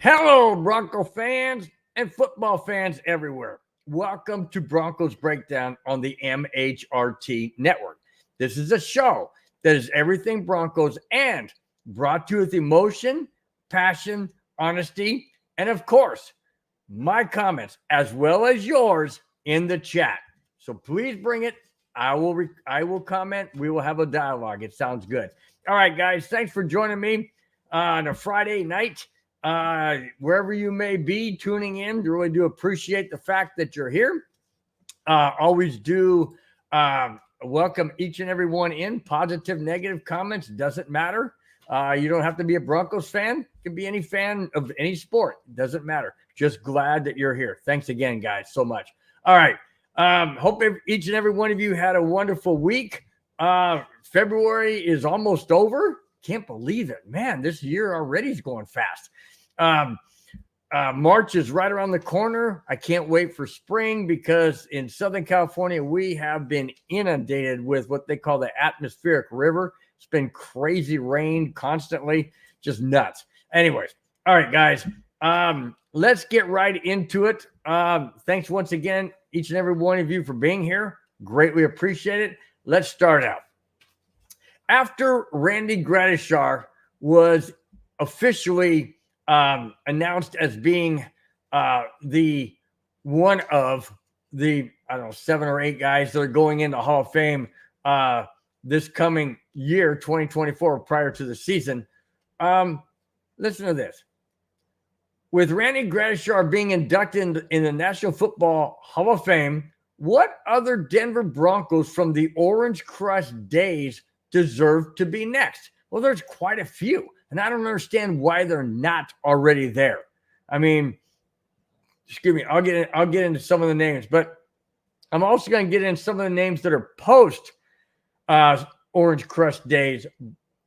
Hello, Bronco fans and football fans everywhere. Welcome to Broncos Breakdown on the MHRT network. This is a show that is everything Broncos and brought to you with emotion, passion, honesty, and of course, my comments as well as yours in the chat. So please bring it. I will comment. We will have a dialogue. It sounds good. All right, guys. Thanks for joining me on a Friday night. Wherever you may be tuning in, really do appreciate the fact that you're here. Always do welcome each and every one in. Positive, negative comments, doesn't matter. You don't have to be a Broncos fan. You can be any fan of any sport. Doesn't matter. Just glad that you're here. Thanks again, guys, so much. All right. Hope each and every one of you had a wonderful week. February is almost over. Can't believe it. Man, this year already is going fast. March is right around the corner. I can't wait for spring because in Southern California, we have been inundated with what they call the atmospheric river. It's been crazy rain constantly, just nuts. Anyways, all right, guys, let's get right into it. Thanks once again, each and every one of you for being here. Greatly appreciate it. Let's start out. After Randy Gradishar was officially announced as being the one of the, 7 or 8 guys that are going into Hall of Fame this coming year, 2024, prior to the season. Listen to this. With Randy Gradishar being inducted in the National Football Hall of Fame, what other Denver Broncos from the Orange Crush days deserve to be next? Well, there's quite a few. And I don't understand why they're not already there. I mean, excuse me, I'll get into some of the names, but I'm also going to get into some of the names that are post Orange Crush days.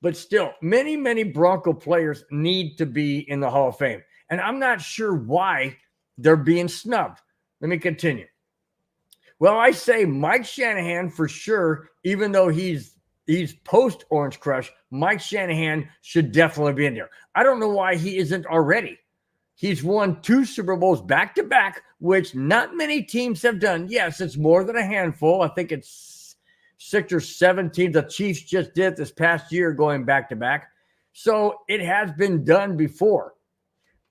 But still, many, many Bronco players need to be in the Hall of Fame. And I'm not sure why they're being snubbed. Let me continue. Well, I say Mike Shanahan for sure, even though he's post Orange Crush. Mike Shanahan should definitely be in there. I don't know why he isn't already. He's won 2 Super Bowls back-to-back, which not many teams have done. Yes, it's more than a handful. I think it's 6 or 7 teams. The Chiefs just did this past year going back-to-back. So it has been done before.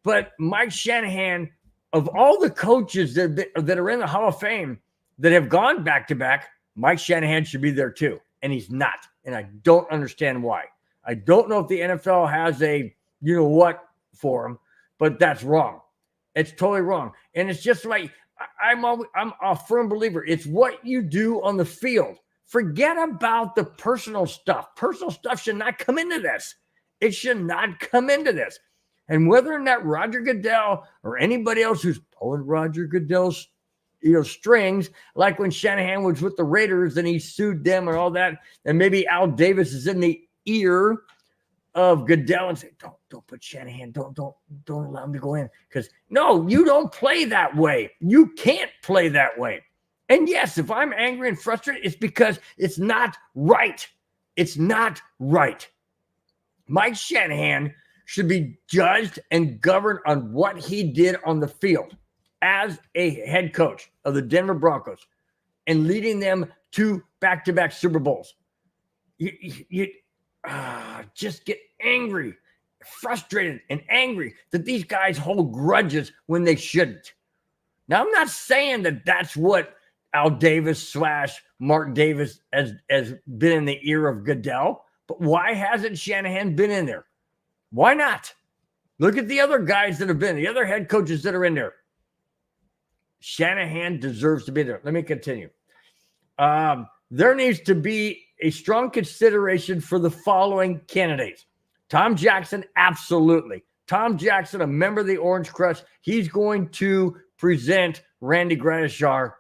But Mike Shanahan, of all the coaches that are in the Hall of Fame that have gone back-to-back, Mike Shanahan should be there too. And he's not. And I don't understand why. I don't know if the NFL has a you-know-what for him, but that's wrong. It's totally wrong. And it's just like I'm a firm believer. It's what you do on the field. Forget about the personal stuff. Personal stuff should not come into this. It should not come into this. And whether or not Roger Goodell or anybody else who's pulling Roger Goodell's strings, like when Shanahan was with the Raiders and he sued them and all that, and maybe Al Davis is in the ear of Goodell and say, don't put Shanahan, don't allow him to go in. Because no, you don't play that way. You can't play that way. And yes, if I'm angry and frustrated, it's because it's not right. It's not right. Mike Shanahan should be judged and governed on what he did on the field as a head coach of the Denver Broncos and leading them to back-to-back Super Bowls. You just get angry, frustrated, and angry that these guys hold grudges when they shouldn't. Now, I'm not saying that that's what Al Davis / Mark Davis has been in the ear of Goodell, but why hasn't Shanahan been in there? Why not? Look at the other guys that have been, the other head coaches that are in there. Shanahan deserves to be there. Let me continue. There needs to be a strong consideration for the following candidates. Tom Jackson, absolutely. Tom Jackson, a member of the Orange Crush, he's going to present Randy Gradishar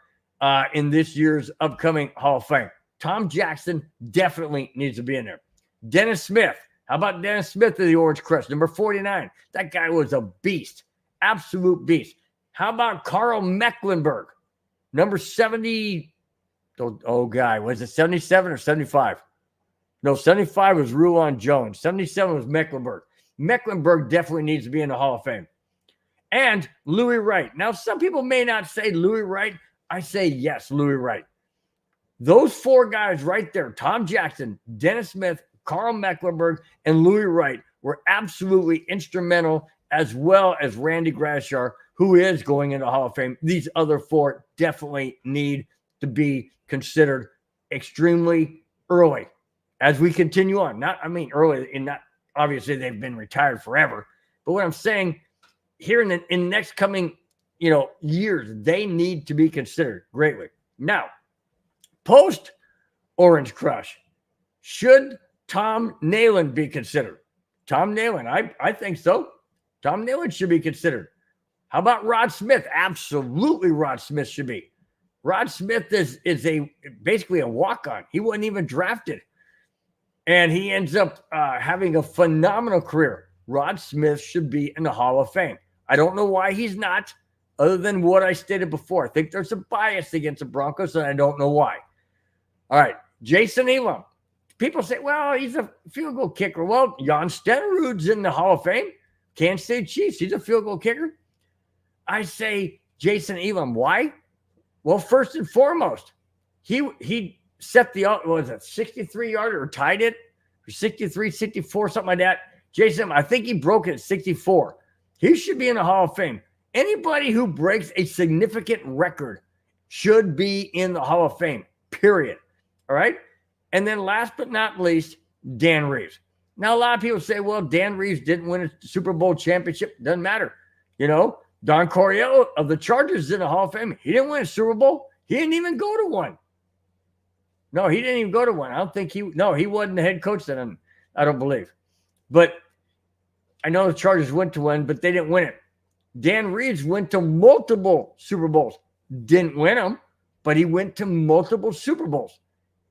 in this year's upcoming Hall of Fame. Tom Jackson definitely needs to be in there. Dennis Smith. How about Dennis Smith of the Orange Crush, number 49? That guy was a beast, absolute beast. How about Carl Mecklenburg, number 70? Guy, was it 77 or 75? No, 75 was Rulon Jones. 77 was Mecklenburg. Mecklenburg definitely needs to be in the Hall of Fame. and Louis Wright. Now, some people may not say Louis Wright. I say yes, Louis Wright. Those four guys right there, Tom Jackson, Dennis Smith, Carl Mecklenburg, and Louis Wright, were absolutely instrumental, as well as Randy Grashar, who is going into Hall of Fame. These other four definitely need to be considered extremely early as we continue on. Early in that, obviously they've been retired forever. But what I'm saying here in the next coming, years, they need to be considered greatly. Now, post Orange Crush, should Tom Nalen be considered? Tom Nalen, I think so. Tom Nalen should be considered. How about Rod Smith? Absolutely, Rod Smith should be. Rod Smith is basically a walk-on. He wasn't even drafted. And he ends up having a phenomenal career. Rod Smith should be in the Hall of Fame. I don't know why he's not, other than what I stated before. I think there's a bias against the Broncos, and I don't know why. All right, Jason Elam. People say, well, he's a field goal kicker. Well, Jan Stenerud's in the Hall of Fame. Kansas City Chiefs, he's a field goal kicker. I say Jason Elam. Why? Well, first and foremost, he set the, 63-yarder, or tied it, or 63, 64, something like that. Jason, I think he broke it at 64. He should be in the Hall of Fame. Anybody who breaks a significant record should be in the Hall of Fame, period. All right? And then last but not least, Dan Reeves. Now, a lot of people say, well, Dan Reeves didn't win a Super Bowl championship. Doesn't matter. Don Coryell of the Chargers is in the Hall of Fame. He didn't win a Super Bowl. He didn't even go to one. No, he didn't even go to one. I don't think he wasn't the head coach then, I don't believe. But I know the Chargers went to one, but they didn't win it. Dan Reeves went to multiple Super Bowls. Didn't win them, but he went to multiple Super Bowls.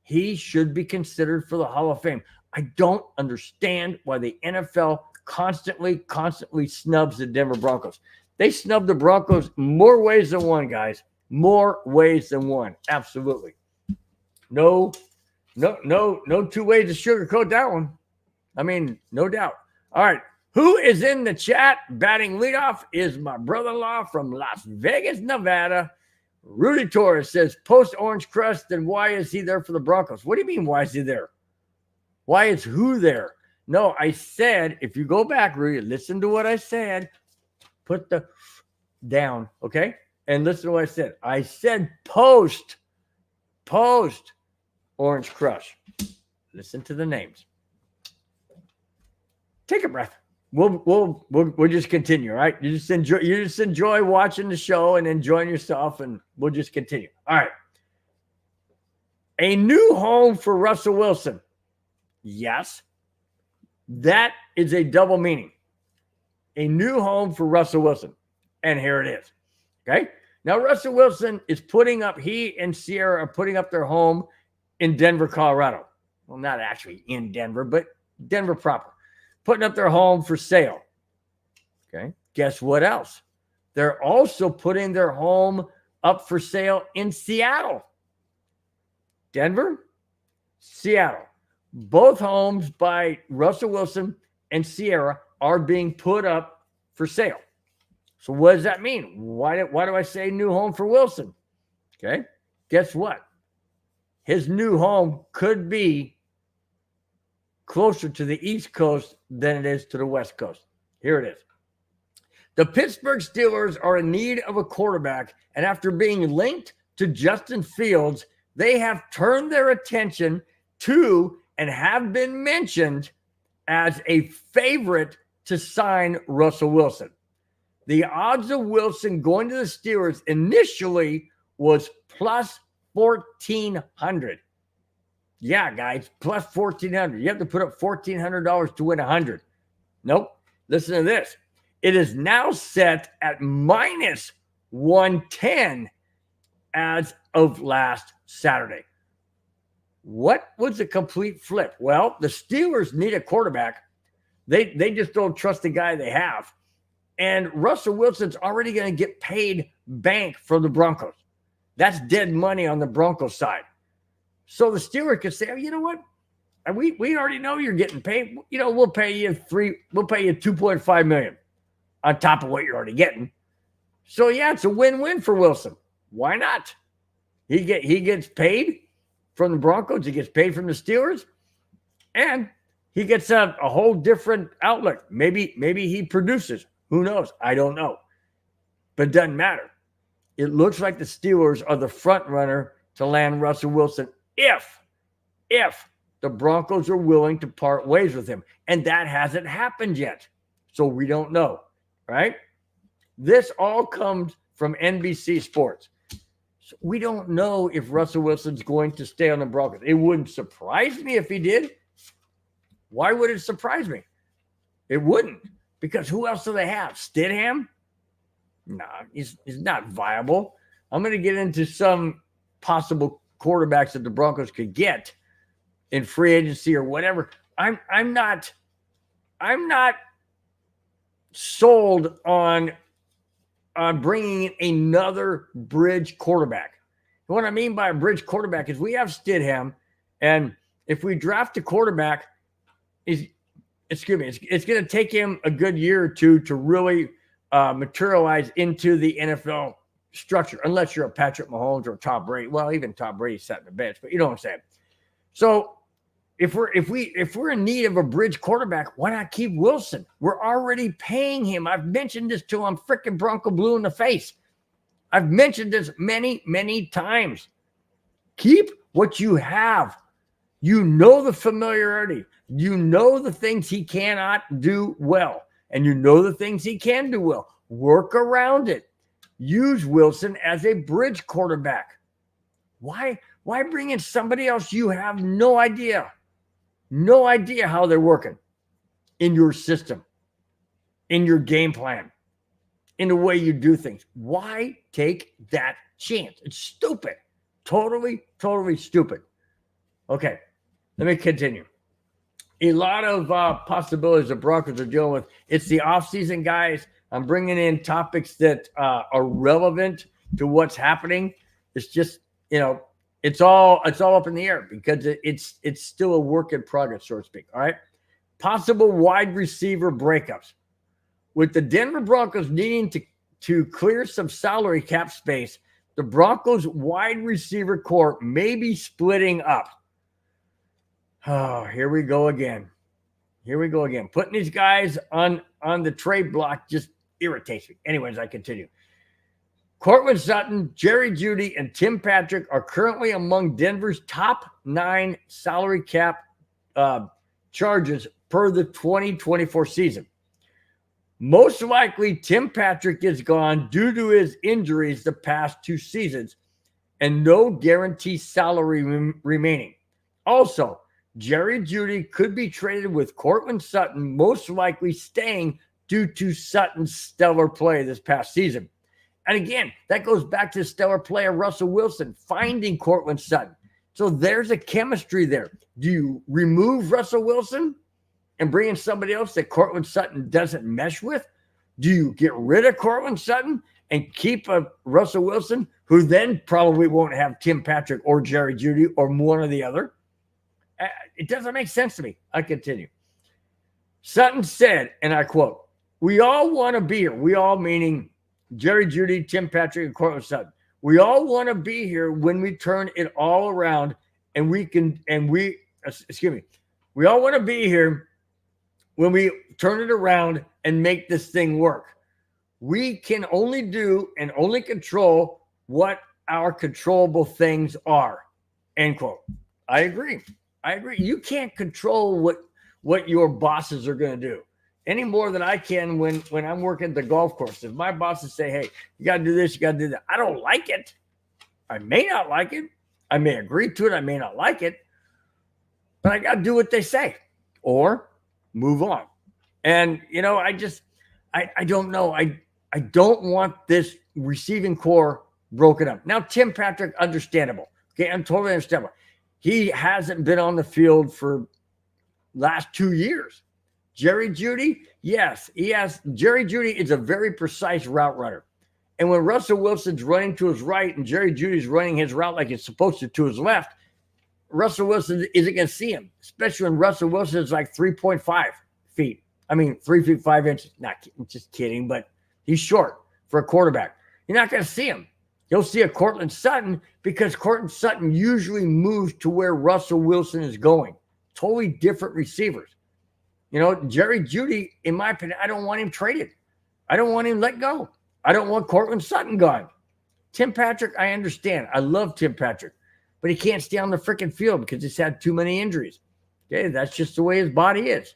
He should be considered for the Hall of Fame. I don't understand why the NFL constantly snubs the Denver Broncos. They snub the Broncos more ways than one, guys. More ways than one. Absolutely. No two ways to sugarcoat that one. I mean, no doubt. All right. Who is in the chat? Batting leadoff is my brother-in-law from Las Vegas, Nevada. Rudy Torres says, post Orange Crush, then why is he there for the Broncos? What do you mean, why is he there? Why is who there? No, I said, if you go back, Rudy, listen to what I said. Put the down, okay? And listen to what I said. I said post Orange Crush. Listen to the names. Take a breath. We'll just continue, all right? You just enjoy watching the show and enjoying yourself, and we'll just continue. All right. A new home for Russell Wilson. Yes. That is a double meaning. A new home for Russell Wilson. And here it is. Okay? Now, Russell Wilson is he and Sierra are putting up their home in Denver, Colorado. Well, not actually in Denver, but Denver proper. Putting up their home for sale. Okay? Guess what else? They're also putting their home up for sale in Seattle. Denver, Seattle. Both homes by Russell Wilson and Sierra are being put up for sale. So what does that mean? Why do I say new home for Wilson? Okay. Guess what? His new home could be closer to the East Coast than it is to the West Coast. Here it is. The Pittsburgh Steelers are in need of a quarterback, and after being linked to Justin Fields, they have turned their attention to and have been mentioned as a favorite to sign Russell Wilson. The odds of Wilson going to the Steelers initially was plus 1,400. Yeah, guys, plus 1,400. You have to put up $1,400 to win 100. Nope. Listen to this. It is now set at minus 110 as of last Saturday. What was a complete flip? Well, the Steelers need a quarterback. They just don't trust the guy they have. And Russell Wilson's already going to get paid bank from the Broncos. That's dead money on the Broncos side. So the Steelers could say, oh, you know what? We already know you're getting paid. We'll pay you $2.5 million. on top of what you're already getting. So, yeah, it's a win-win for Wilson. Why not? He gets paid from the Broncos. He gets paid from the Steelers. And he gets a whole different outlook. Maybe he produces. Who knows? I don't know. But it doesn't matter. It looks like the Steelers are the front runner to land Russell Wilson if the Broncos are willing to part ways with him. And that hasn't happened yet. So we don't know, right? This all comes from NBC Sports. So we don't know if Russell Wilson's going to stay on the Broncos. It wouldn't surprise me if he did. Why would it surprise me? It wouldn't. Because who else do they have? Stidham? No, he's not viable. I'm going to get into some possible quarterbacks that the Broncos could get in free agency or whatever. I'm not sold on bringing in another bridge quarterback. And what I mean by a bridge quarterback is we have Stidham, and if we draft a quarterback, it's going to take him a good year or two to really materialize into the NFL structure, unless you're a Patrick Mahomes or Tom Brady. Well, even Tom Brady sat in the bench, but you know what I'm saying. So if we're in need of a bridge quarterback, why not keep Wilson? We're already paying him. I've mentioned this till I'm freaking Bronco Blue in the face. I've mentioned this many, many times. Keep what you have. You know the familiarity. You know the things he cannot do well. And you know the things he can do well. Work around it. Use Wilson as a bridge quarterback. Why bring in somebody else you have no idea? No idea how they're working in your system, in your game plan, in the way you do things. Why take that chance? It's stupid. Totally, totally stupid. Okay, let me continue. A lot of possibilities the Broncos are dealing with. It's the offseason, guys. I'm bringing in topics that are relevant to what's happening. It's just, it's all up in the air because it's still a work in progress, so to speak. All right. Possible wide receiver breakups. With the Denver Broncos needing to clear some salary cap space, the Broncos wide receiver core may be splitting up. Oh, here we go again. Putting these guys on the trade block just irritates me. Anyways, I continue. Courtland Sutton, Jerry Jeudy, and Tim Patrick are currently among Denver's top 9 salary cap charges per the 2024 season. Most likely, Tim Patrick is gone due to his injuries the past 2 seasons and no guaranteed salary remaining. Also, Jerry Jeudy could be traded with Courtland Sutton, most likely staying due to Sutton's stellar play this past season. And again, that goes back to the stellar play of Russell Wilson, finding Courtland Sutton. So there's a chemistry there. Do you remove Russell Wilson and bring in somebody else that Courtland Sutton doesn't mesh with? Do you get rid of Courtland Sutton and keep a Russell Wilson who then probably won't have Tim Patrick or Jerry Jeudy or one or the other? It doesn't make sense to me. I continue. Sutton said, and I quote, "We all want to be here." We all meaning Jerry Jeudy, Tim Patrick, and Courtland Sutton. "We all want to be here when we turn it all around and we all want to be here when we turn it around and make this thing work. We can only do and only control what our controllable things are." End quote. I agree. You can't control what your bosses are going to do any more than I can when I'm working at the golf course. If my bosses say, "Hey, you got to do this, you got to do that," I don't like it. I may not like it. I may agree to it. I may not like it. But I got to do what they say or move on. And, I don't know. I don't want this receiving core broken up. Now, Tim Patrick, understandable. Okay, I'm totally understandable. He hasn't been on the field for last 2 years. Jerry Jeudy, yes, he has. Jerry Jeudy is a very precise route runner. And when Russell Wilson's running to his right and Jerry Judy's running his route like it's supposed to his left, Russell Wilson isn't going to see him, especially when Russell Wilson is like 3.5 feet. I mean, 3 feet 5 inches. Not just kidding, but he's short for a quarterback. You're not going to see him. You'll see a Cortland Sutton because Cortland Sutton usually moves to where Russell Wilson is going. Totally different receivers. You know, Jerry Jeudy, in my opinion, I don't want him traded. I don't want him let go. I don't want Cortland Sutton gone. Tim Patrick, I understand. I love Tim Patrick, but he can't stay on the freaking field because he's had too many injuries. Okay, that's just the way his body is.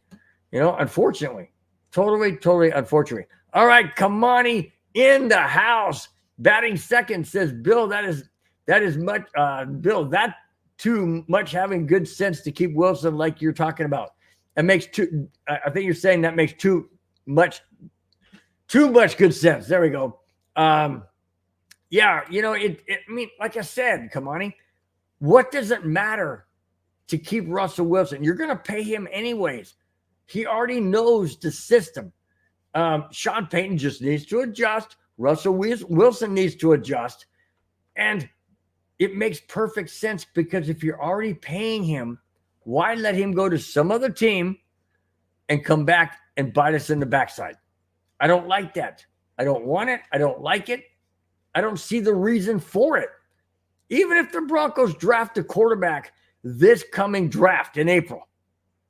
You know, unfortunately. Totally unfortunately. All right, Kamani in the house. Batting second says, Bill, that is much, Bill, that too much having good sense to keep Wilson like you're talking about. It makes I think you're saying that makes too much good sense. There we go. Yeah, you know, I mean, like I said, Kamani, what does it matter to keep Russell Wilson? You're going to pay him anyways. He already knows the system. Sean Payton just needs to adjust. Russell Wilson needs to adjust. And it makes perfect sense because if you're already paying him, why let him go to some other team and come back and bite us in the backside? I don't like that. I don't want it. I don't like it. I don't see the reason for it. Even if the Broncos draft a quarterback this coming draft in April,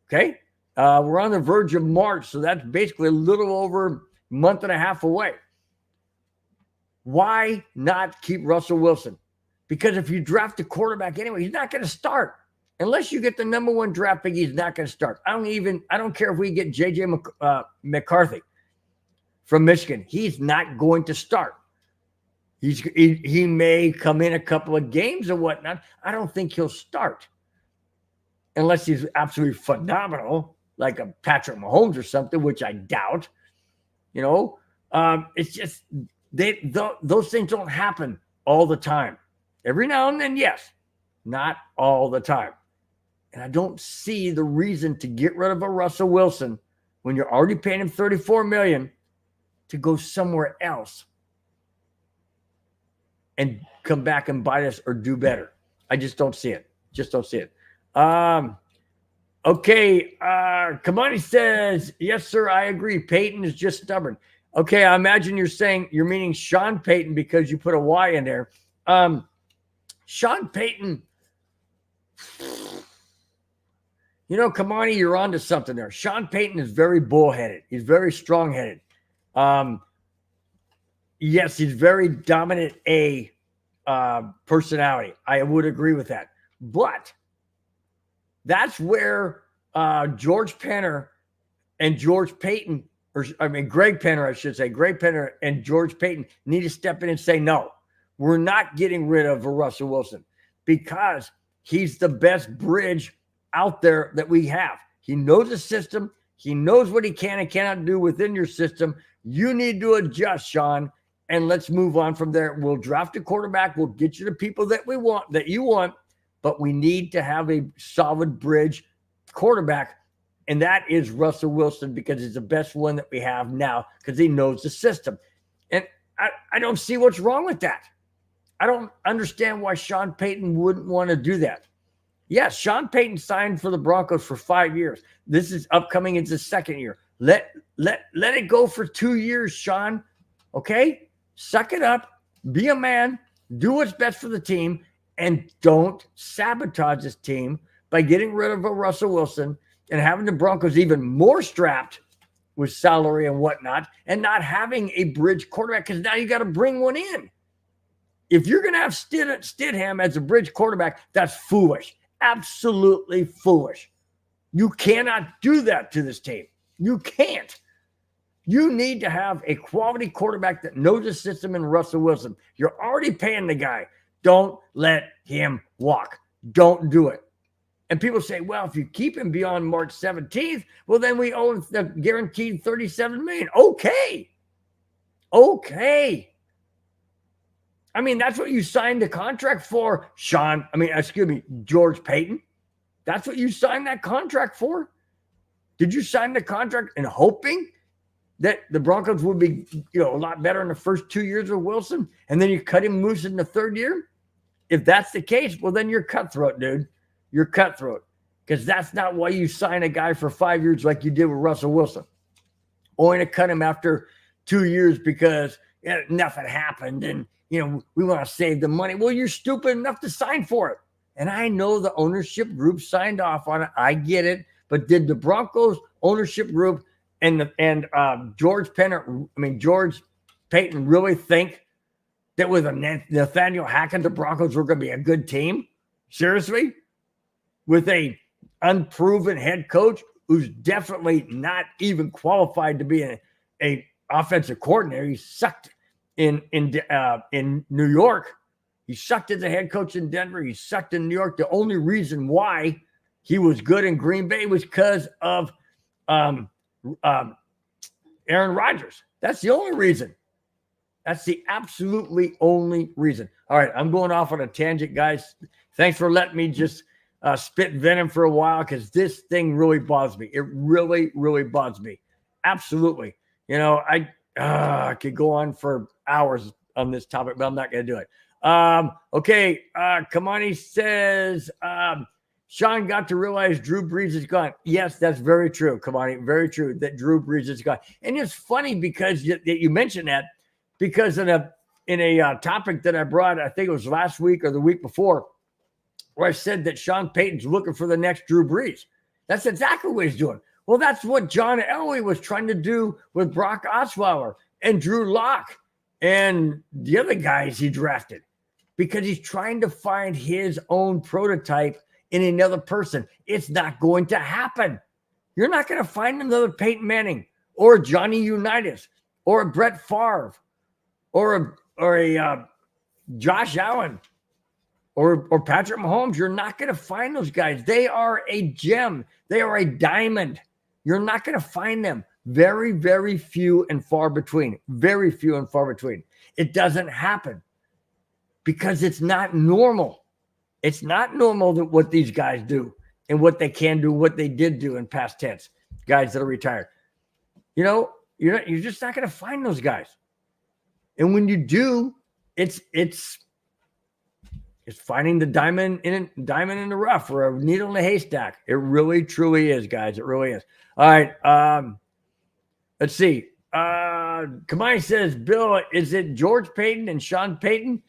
okay? We're on the verge of March, so that's basically a little over a month and a half away. Why not keep Russell Wilson? Because if you draft a quarterback anyway, he's not going to start. Unless you get the number one draft pick, he's not going to start. I don't care if we get J.J. McCarthy from Michigan. He's not going to start. He may come in a couple of games or whatnot. I don't think he'll start. Unless he's absolutely phenomenal, like a Patrick Mahomes or something, which I doubt. You know, it's just those things don't happen all the time. Every now and then, yes, not all the time. And I don't see the reason to get rid of a Russell Wilson when you're already paying him $34 million to go somewhere else and come back and bite us or do better. I just don't see it. Okay. Kamani says, yes, sir, I agree. Peyton is just stubborn. Okay, I imagine you're meaning Sean Payton because you put a Y in there. Sean Payton, you know, Kamani, you're onto something there. Sean Payton is very bullheaded. He's very strong-headed. Yes, he's very dominant personality. I would agree with that. But that's where George Penner and George Payton, Greg Penner, I should say, Greg Penner and George Payton need to step in and say, no, we're not getting rid of Russell Wilson because he's the best bridge out there that we have. He knows the system. He knows what he can and cannot do within your system. You need to adjust, Sean, and let's move on from there. We'll draft a quarterback. We'll get you the people that you want, but we need to have a solid bridge quarterback, and that is Russell Wilson because he's the best one that we have now because he knows the system. And I don't see what's wrong with that. I don't understand why Sean Payton wouldn't want to do that. Yes, Sean Payton signed for the Broncos for 5 years. This is upcoming into his second year. Let it go for 2 years, Sean. Okay? Suck it up. Be a man. Do what's best for the team. And don't sabotage this team by getting rid of a Russell Wilson and having the Broncos even more strapped with salary and whatnot and not having a bridge quarterback because now you got to bring one in. If you're going to have Stidham as a bridge quarterback, that's foolish. Absolutely foolish. You cannot do that to this team. You can't. You need to have a quality quarterback that knows the system in Russell Wilson. You're already paying the guy. Don't let him walk. Don't do it. And people say, well, if you keep him beyond March 17th, well, then we owe him the guaranteed $37 million. Okay. I mean, that's what you signed the contract for, George Payton. That's what you signed that contract for? Did you sign the contract in hoping that the Broncos would be, a lot better in the first 2 years of Wilson, and then you cut him loose in the third year? If that's the case, well, then you're cutthroat, dude. You're cutthroat because that's not why you sign a guy for 5 years like you did with Russell Wilson. only to cut him after 2 years because nothing happened and, we want to save the money. Well, you're stupid enough to sign for it. And I know the ownership group signed off on it. I get it. But did the Broncos ownership group and George Payton really think that with a Nathaniel Hackett, the Broncos were going to be a good team? Seriously? With a unproven head coach who's definitely not even qualified to be a offensive coordinator. He sucked in New York. He sucked as a head coach in Denver. He sucked in New York. The only reason why he was good in Green Bay was because of Aaron Rodgers. That's the only reason. That's the absolutely only reason. All right, I'm going off on a tangent, guys. Thanks for letting me just spit venom for a while because this thing really bothers me. It really, really bothers me. Absolutely. I could go on for hours on this topic, but I'm not going to do it. Okay. Kamani says, Sean got to realize Drew Brees is gone. Yes, that's very true, Kamani. Very true that Drew Brees is gone. And it's funny because you mentioned that because in a topic that I brought, I think it was last week or the week before, where I said that Sean Payton's looking for the next Drew Brees. That's exactly what he's doing. Well, that's what John Elway was trying to do with Brock Osweiler and Drew Lock and the other guys he drafted, because he's trying to find his own prototype in another person. It's not going to happen. You're not going to find another Peyton Manning or Johnny Unitas or a Brett Favre or a Josh Allen or Patrick Mahomes. You're not going to find those guys. They are a gem. They are a diamond. You're not going to find them. Very, very few and far between. Very few and far between. It doesn't happen because it's not normal. It's not normal that what these guys do and what they can do, what they did do in past tense, guys that are retired. You're just not going to find those guys. And when you do, it's finding the diamond in the rough or a needle in a haystack. It really, truly is, guys. It really is. All right. Let's see. Kamai says, Bill, is it George Payton and Sean Payton?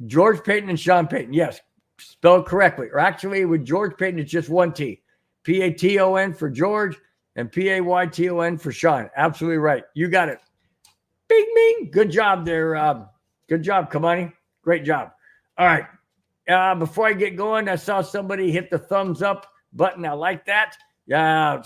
George Payton and Sean Payton. Yes. Spelled correctly. Or actually, with George Payton, it's just one T. P-A-T-O-N for George and P-A-Y-T-O-N for Sean. Absolutely right. You got it. Bing, bing. Good job there. Good job, Kamani. Great job. All right. Before I get going, I saw somebody hit the thumbs up button. I like that.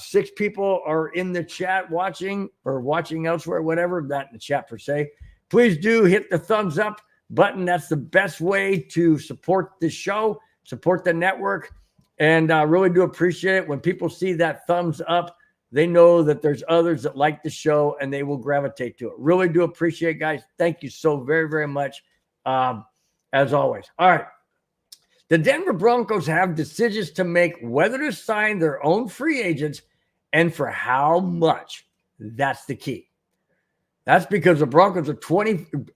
6 people are in the chat watching or watching elsewhere, whatever, not in the chat per se. Please do hit the thumbs up button. That's the best way to support the show, support the network. And I really do appreciate it. When people see that thumbs up, they know that there's others that like the show and they will gravitate to it. Really do appreciate it, guys. Thank you so very, very much. As always. All right. The Denver Broncos have decisions to make whether to sign their own free agents and for how much. That's the key. That's because the Broncos are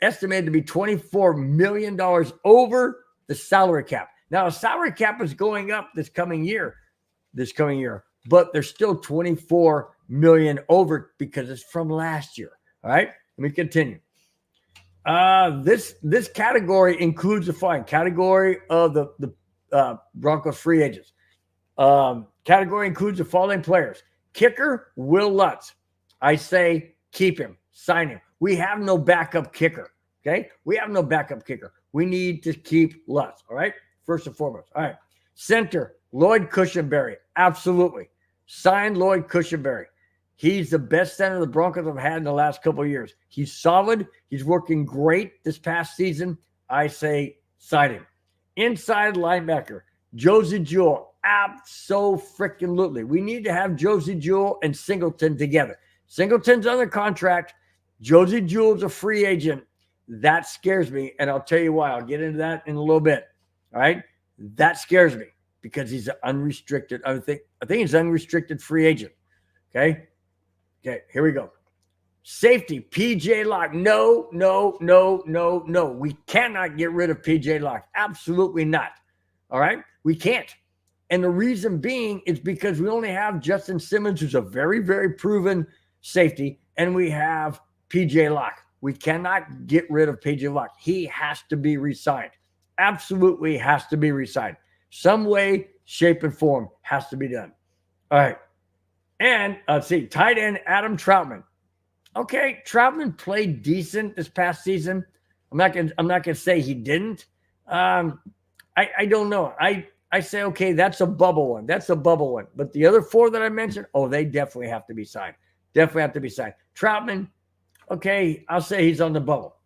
estimated to be $24 million over the salary cap. Now, the salary cap is going up this coming year, but they're still $24 million over because it's from last year. All right. Let me continue. This category includes the following category of the Broncos free agents. Category includes the following players: kicker Will Lutz. I say keep him, sign him. We have no backup kicker. Okay, we have no backup kicker. We need to keep Lutz. All right, first and foremost. All right, center Lloyd Cushenberry. Absolutely, sign Lloyd Cushenberry. He's the best center the Broncos have had in the last couple of years. He's solid. He's working great this past season. I say sign him. Inside linebacker, Josey Jewell. Abso-freaking-lutely. We need to have Josey Jewell and Singleton together. Singleton's under contract. Josey Jewell's a free agent. That scares me, and I'll tell you why. I'll get into that in a little bit. All right? That scares me because he's an unrestricted. I think he's an unrestricted free agent. Okay, here we go. Safety, P.J. Locke. No. We cannot get rid of P.J. Locke. Absolutely not. All right? We can't. And the reason being is because we only have Justin Simmons, who's a very, very proven safety, and we have PJ Locke. We cannot get rid of PJ Locke. He has to be re-signed. Absolutely has to be re-signed. Some way, shape, and form has to be done. All right. And let's see, tight end Adam Troutman. Okay, Troutman played decent this past season. I'm not gonna say he didn't. I don't know. I say, okay, that's a bubble one. That's a bubble one. But the other four that I mentioned, they definitely have to be signed. Definitely have to be signed. Troutman, okay, I'll say he's on the bubble.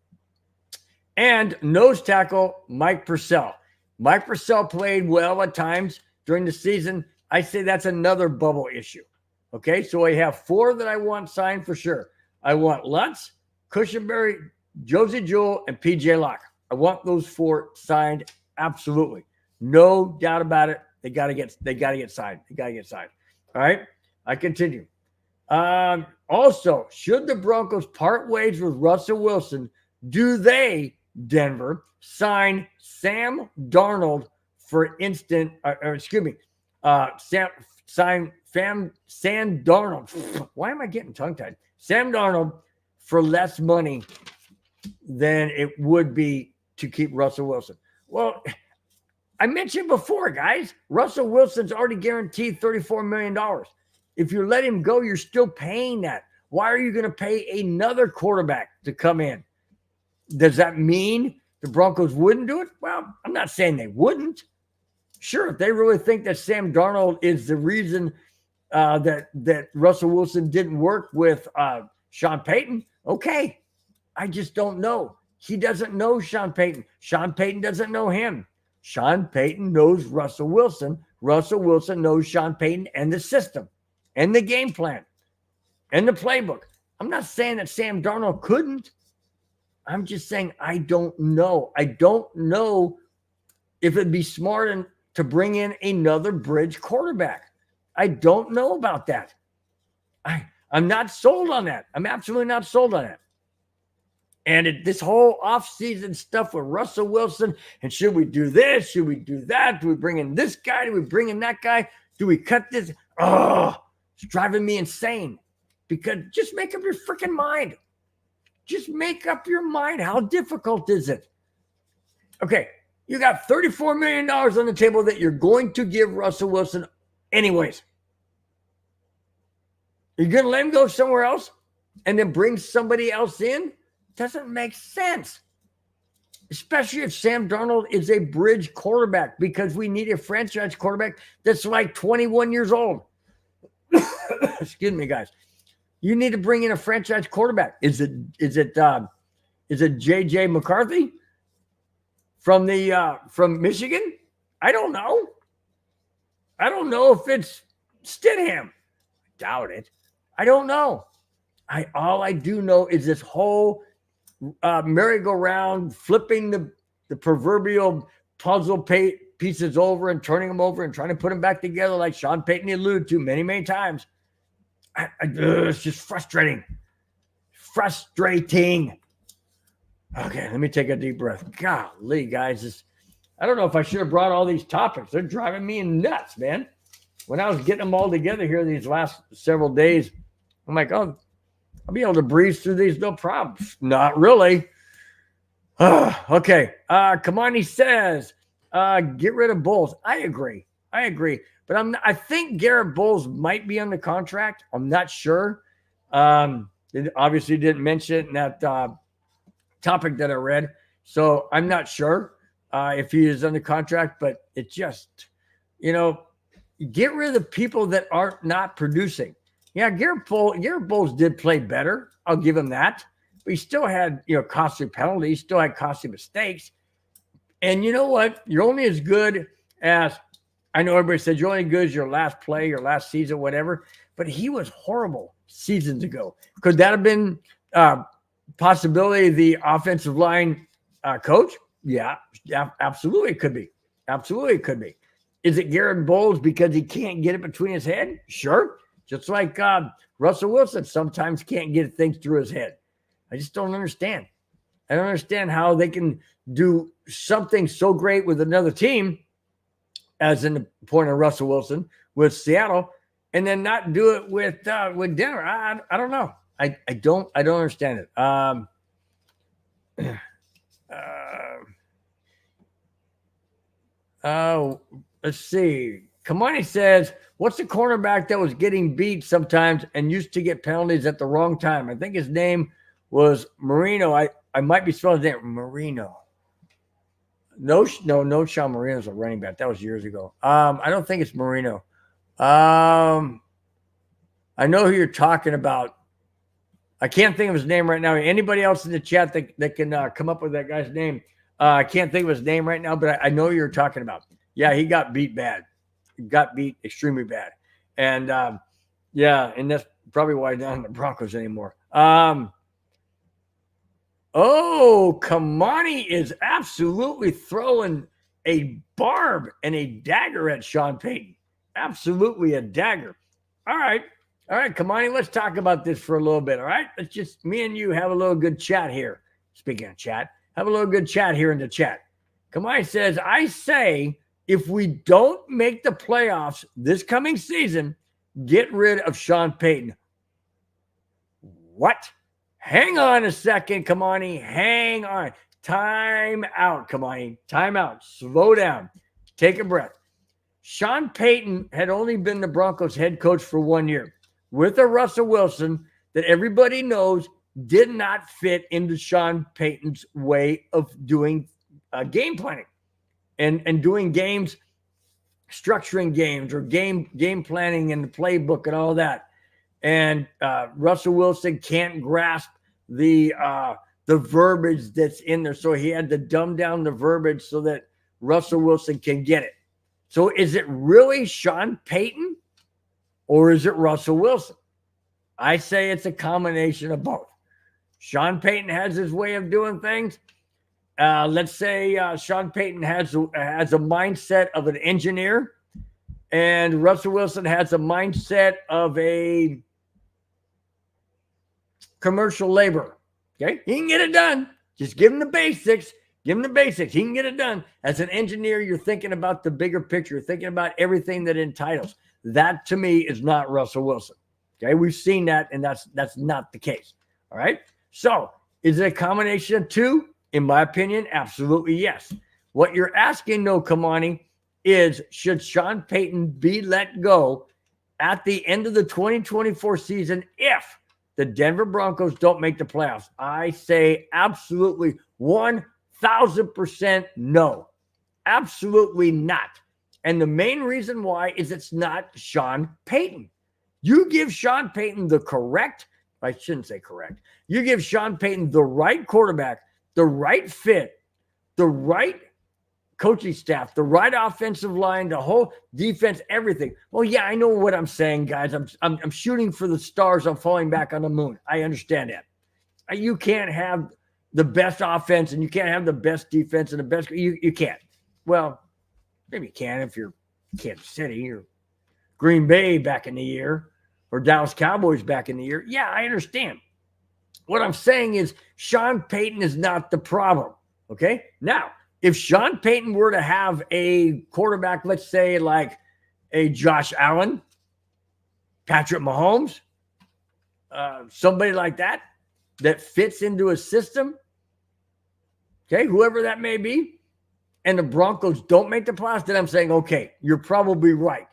And nose tackle, Mike Purcell. Mike Purcell played well at times during the season. I say that's another bubble issue. Okay, so I have four that I want signed for sure. I want Lutz, Cushenberry, Josey Jewell, and PJ Locke. I want those four signed absolutely. No doubt about it. They gotta get signed. They gotta get signed. All right. I continue. Also, should the Broncos part ways with Russell Wilson, do they, Denver, sign Sam Darnold for sign Sam Darnold. Why am I getting tongue-tied? Sam Darnold for less money than it would be to keep Russell Wilson. Well, I mentioned before, guys, Russell Wilson's already guaranteed $34 million. If you let him go, you're still paying that. Why are you going to pay another quarterback to come in? Does that mean the Broncos wouldn't do it? Well, I'm not saying they wouldn't. Sure, if they really think that Sam Darnold is the reason that Russell Wilson didn't work with Sean Payton, okay. I just don't know. He doesn't know Sean Payton. Sean Payton doesn't know him. Sean Payton knows Russell Wilson. Russell Wilson knows Sean Payton and the system and the game plan and the playbook. I'm not saying that Sam Darnold couldn't. I'm just saying I don't know. I don't know if it'd be smart to bring in another bridge quarterback. I don't know about that. I'm not sold on that. I'm absolutely not sold on it. And this whole offseason stuff with Russell Wilson, and should we do this? Should we do that? Do we bring in this guy? Do we bring in that guy? Do we cut this? Oh, it's driving me insane. Because just make up your freaking mind. Just make up your mind. How difficult is it? Okay, you got $34 million on the table that you're going to give Russell Wilson anyways. You're going to let him go somewhere else and then bring somebody else in? Doesn't make sense. Especially if Sam Darnold is a bridge quarterback, because we need a franchise quarterback that's like 21 years old. Excuse me, guys. You need to bring in a franchise quarterback. Is it JJ McCarthy from Michigan? I don't know. I don't know if it's Stidham. Doubt it. I don't know. All I do know is this whole merry-go-round, flipping the proverbial puzzle pieces over and turning them over and trying to put them back together like Sean Payton alluded to many, many times. It's just frustrating. Frustrating. Okay, let me take a deep breath. Golly, guys. I don't know if I should have brought all these topics. They're driving me nuts, man. When I was getting them all together here these last several days, I'm like, oh, I'll be able to breeze through these no problem. Not really. Okay. Kamani says, get rid of Bowles. I agree. But I think Garrett Bowles might be on the contract. I'm not sure. It obviously didn't mention it in that topic that I read. So I'm not sure if he is on the contract, but it just, get rid of the people that are not producing. Yeah, Garrett Bowles did play better. I'll give him that. But he still had, costly penalties, still had costly mistakes. And you know what? You're only as good as, I know everybody said you're only as good as your last play, your last season, whatever. But he was horrible seasons ago. Could that have been possibility of the offensive line coach? Yeah, absolutely it could be. Absolutely it could be. Is it Garrett Bowles because he can't get it between his head? Sure. Just like Russell Wilson sometimes can't get things through his head. I just don't understand. I don't understand how they can do something so great with another team, as in the point of Russell Wilson with Seattle, and then not do it with Denver. I don't know. I don't understand it. Let's see. Kamani says, what's the cornerback that was getting beat sometimes and used to get penalties at the wrong time? I think his name was Marino. I might be spelling his name Marino. No, Sean Marino's a running back. That was years ago. I don't think it's Marino. I know who you're talking about. I can't think of his name right now. Anybody else in the chat that can come up with that guy's name? I can't think of his name right now, but I know who you're talking about. Yeah, he got beat bad. He got beat extremely bad. And, and that's probably why he's not in the Broncos anymore. Kamani is absolutely throwing a barb and a dagger at Sean Payton. Absolutely a dagger. All right, Kamani, let's talk about this for a little bit, all right? Let's just, me and you have a little good chat here. Speaking of chat, have a little good chat here in the chat. Kamani says, I say if we don't make the playoffs this coming season, get rid of Sean Payton. What? Hang on a second, Kamani. Hang on. Time out, Kamani. Time out. Slow down. Take a breath. Sean Payton had only been the Broncos head coach for 1 year with a Russell Wilson that everybody knows did not fit into Sean Payton's way of doing game planning and doing games, structuring games or game planning and the playbook and all that. And Russell Wilson can't grasp the verbiage that's in there. So he had to dumb down the verbiage so that Russell Wilson can get it. So is it really Sean Payton or is it Russell Wilson? I say it's a combination of both. Sean Payton has his way of doing things. Let's say Sean Payton has a mindset of an engineer and Russell Wilson has a mindset of a commercial laborer. Okay, he can get it done. Just give him the basics. Give him the basics. He can get it done. As an engineer, you're thinking about the bigger picture. You're thinking about everything that entitles. That to me is not Russell Wilson. Okay, we've seen that, and that's not the case. All right. So is it a combination of two? In my opinion, absolutely yes. What you're asking, though, Kamani, is should Sean Payton be let go at the end of the 2024 season if the Denver Broncos don't make the playoffs? I say absolutely 1,000% no. Absolutely not. And the main reason why is it's not Sean Payton. You give Sean Payton the correct, I shouldn't say correct. You give Sean Payton the right quarterback, the right fit, the right coaching staff, the right offensive line, the whole defense, everything. Well, yeah, I know what I'm saying, guys. I'm shooting for the stars. I'm falling back on the moon. I understand that. You can't have the best offense and you can't have the best defense and the best. You can't. Well, maybe you can if you're Kansas City or Green Bay back in the year or Dallas Cowboys back in the year. Yeah, I understand. What I'm saying is Sean Payton is not the problem. Okay. Now, if Sean Payton were to have a quarterback, let's say like a Josh Allen, Patrick Mahomes, somebody like that fits into a system, okay, whoever that may be, and the Broncos don't make the playoffs, then I'm saying, okay, you're probably right.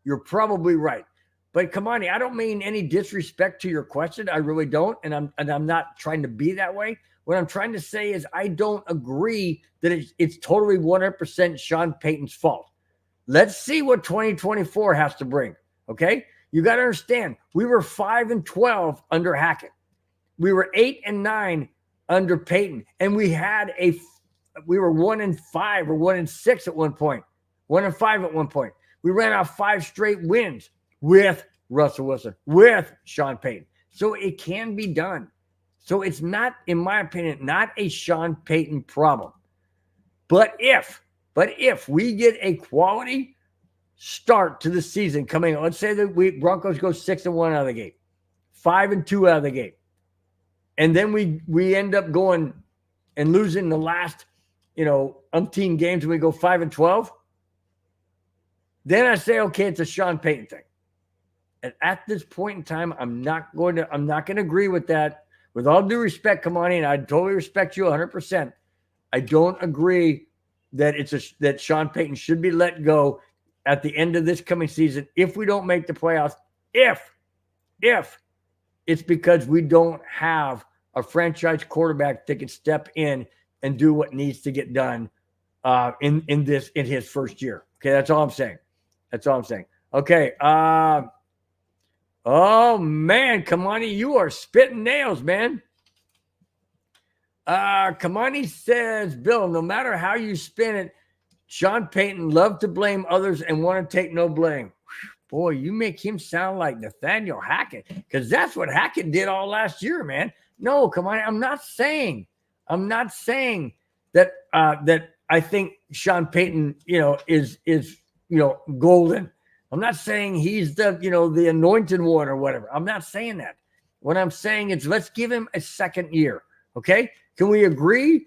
You're probably right. But Kamani, I don't mean any disrespect to your question. I really don't, and I'm not trying to be that way. What I'm trying to say is I don't agree that it's totally 100% Sean Payton's fault. Let's see what 2024 has to bring, okay? You got to understand, we were 5-12 under Hackett. We were 8-9 under Payton, and we were 1-5 or 1-6 at one point, 1-5 at one point. We ran off 5 straight wins with Russell Wilson, with Sean Payton. So it can be done. So it's not, in my opinion, not a Sean Payton problem. But if we get a quality start to the season coming, let's say that Broncos go 6-1 out of the gate, 5-2 out of the gate, and then we end up going and losing the last, umpteen games and we go 5-12, then I say, okay, it's a Sean Payton thing. at this point in time, I'm not going to agree with that. With all due respect, Kamani, and I totally respect you 100%. I don't agree that that Sean Payton should be let go at the end of this coming season if we don't make the playoffs. If it's because we don't have a franchise quarterback that can step in and do what needs to get done in his first year. Okay, that's all I'm saying. Okay. Oh man, Kamani, you are spitting nails, man. Kamani says, Bill, no matter how you spin it, Sean Payton loved to blame others and want to take no blame. Boy, you make him sound like Nathaniel Hackett, because that's what Hackett did all last year, man. No, Kamani, I'm not saying that that I think Sean Payton, is golden. I'm not saying he's the anointed one or whatever. I'm not saying that. What I'm saying is let's give him a second year. Okay. Can we agree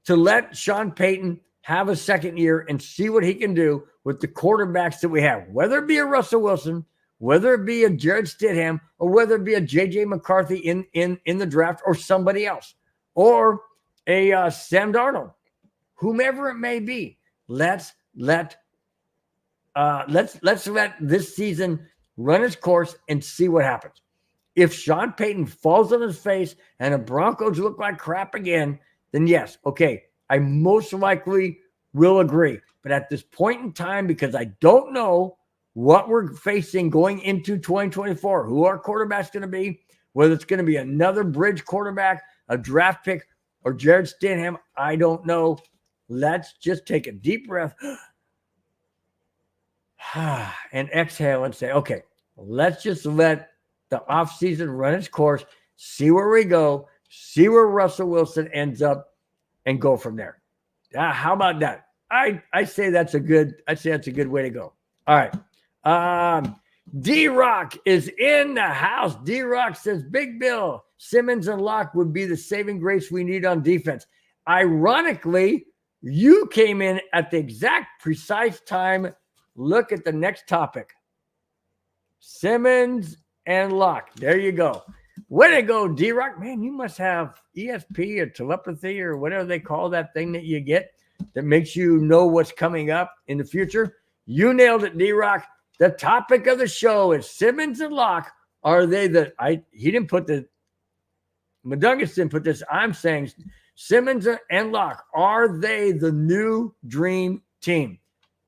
to let Sean Payton have a second year and see what he can do with the quarterbacks that we have, whether it be a Russell Wilson, whether it be a Jared Stidham, or whether it be a J.J. McCarthy in the draft, or somebody else, or a Sam Darnold, whomever it may be. Let's let this season run its course and see what happens. If Sean Payton falls on his face and the Broncos look like crap again, then yes, okay, I most likely will agree. But at this point in time, because I don't know what we're facing going into 2024, who our quarterback's going to be, whether it's going to be another bridge quarterback, a draft pick, or Jared Stidham, I don't know. Let's just take a deep breath and exhale and say, okay, let's just let the offseason run its course, see where we go, see where Russell Wilson ends up, and go from there. How about that? I say that's a good way to go. All right. D-Rock is in the house. D-Rock says, Big Bill, Simmons and Locke would be the saving grace we need on defense. Ironically, you came in at the exact precise time. Look at the next topic. Simmons and Locke. There you go. Way to go, D-Rock. Man, you must have ESP or telepathy or whatever they call that thing that you get that makes you know what's coming up in the future. You nailed it, D-Rock. The topic of the show is Simmons and Locke. Are they he didn't put Madungus didn't put this. I'm saying Simmons and Locke, are they the new dream team?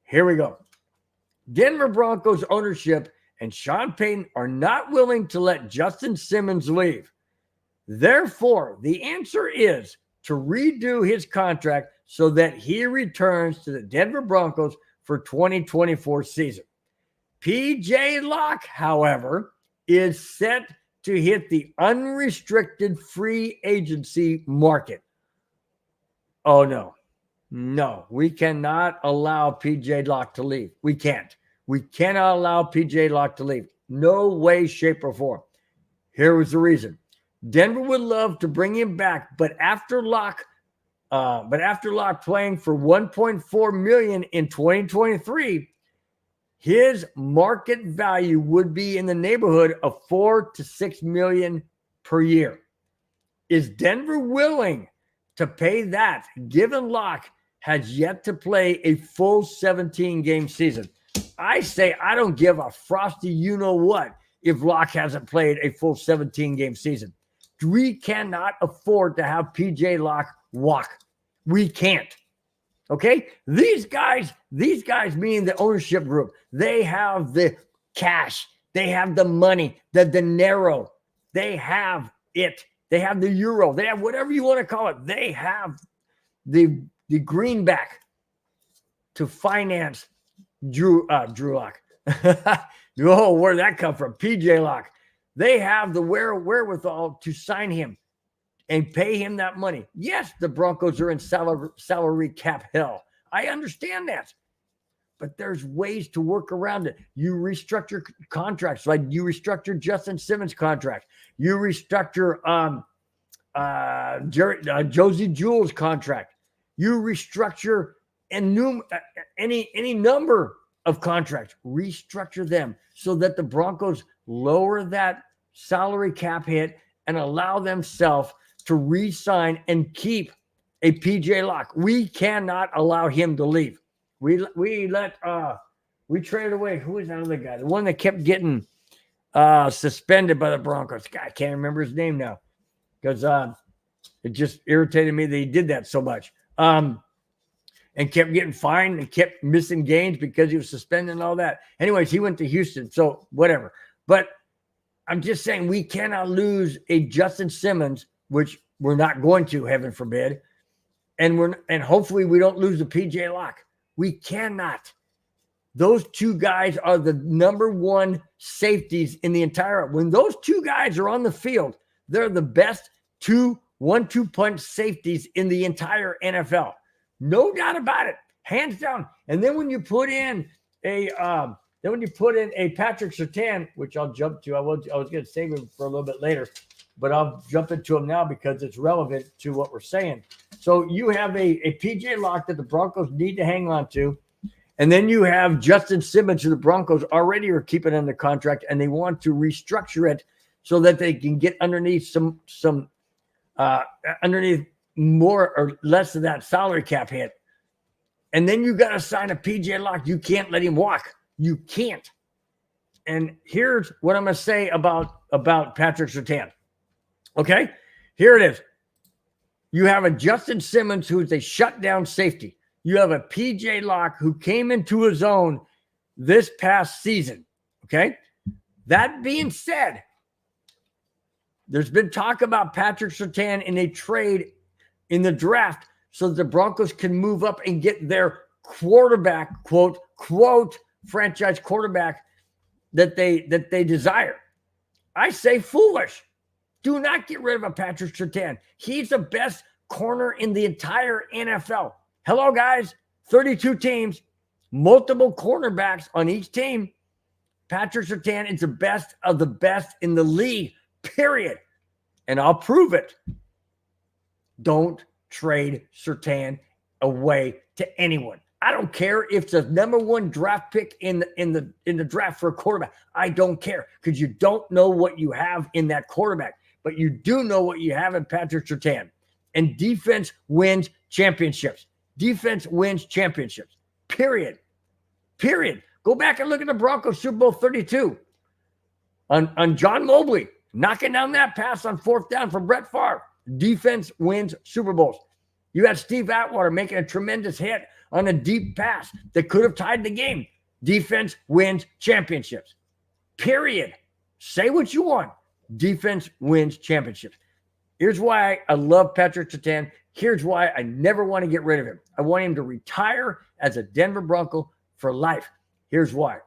Here we go. Denver Broncos ownership and Sean Payton are not willing to let Justin Simmons leave. Therefore, the answer is to redo his contract so that he returns to the Denver Broncos for 2024 season. PJ Locke, however, is set to hit the unrestricted free agency market. Oh, no. No, we cannot allow PJ Locke to leave. We can't. We cannot allow PJ Locke to leave. No way, shape, or form. Here was the reason. Denver would love to bring him back, but after Locke playing for $1.4 million in 2023, his market value would be in the neighborhood of $4 to $6 million per year. Is Denver willing to pay that, given Locke has yet to play a full 17-game season? I say I don't give a frosty you-know-what if Locke hasn't played a full 17-game season. We cannot afford to have PJ Locke walk. We can't. Okay? These guys meaning the ownership group, they have the cash. They have the money, the dinero. They have it. They have the euro. They have whatever you want to call it. They have the greenback to finance Drew Locke. Oh, where'd that come from? PJ Locke. They have the wherewithal to sign him and pay him that money. Yes, the Broncos are in salary cap hell. I understand that. But there's ways to work around it. You restructure contracts, like you restructure Justin Simmons' contract. You restructure Josey Jewell's contract. You restructure any number of contracts. Restructure them so that the Broncos lower that salary cap hit, and allow themselves to re-sign and keep a PJ Locke. We cannot allow him to leave. We traded away. Who was that other guy? The one that kept getting suspended by the Broncos. God, I can't remember his name now because it just irritated me that he did that so much. And kept getting fined and kept missing games because he was suspended and all that. Anyways, he went to Houston, so whatever. But I'm just saying we cannot lose a Justin Simmons, which we're not going to, heaven forbid. And hopefully we don't lose the PJ Locke. We cannot. Those two guys are the number one safeties in the entire. When those two guys are on the field, they're the best 1-2 punch safeties in the entire NFL. No doubt about it, hands down. And then when you put in a Patrick Surtain, which I'll jump to, I was going to save him for a little bit later, but I'll jump into him now because it's relevant to what we're saying. So you have a PJ Locke that the Broncos need to hang on to, and then you have Justin Simmons, who the Broncos already are keeping under contract, and they want to restructure it so that they can get underneath underneath more or less of that salary cap hit. And then you got to sign a PJ Locke. You can't let him walk. You can't. And here's what I'm going to say about Patrick Surtain. Okay? Here it is. You have a Justin Simmons who is a shutdown safety. You have a PJ Locke who came into his own this past season. Okay? That being said, there's been talk about Patrick Surtain in a trade in the draft so that the Broncos can move up and get their quarterback, quote, franchise quarterback that they desire. I say foolish. Do not get rid of a Patrick Surtain. He's the best corner in the entire NFL. Hello, guys. 32 teams, multiple cornerbacks on each team. Patrick Surtain is the best of the best in the league, period. And I'll prove it. Don't trade Surtain away to anyone. I don't care if it's the number one draft pick in the draft for a quarterback. I don't care because you don't know what you have in that quarterback, but you do know what you have in Patrick Surtain. And defense wins championships. Defense wins championships. Period. Go back and look at the Broncos Super Bowl 32 on John Mobley knocking down that pass on 4th down from Brett Favre. Defense wins Super Bowls. You had Steve Atwater making a tremendous hit on a deep pass that could have tied the game. Defense wins championships. Period. Say what you want. Defense wins championships. Here's why I love Patrick Surtain. Here's why I never want to get rid of him. I want him to retire as a Denver Bronco for life. Here's why.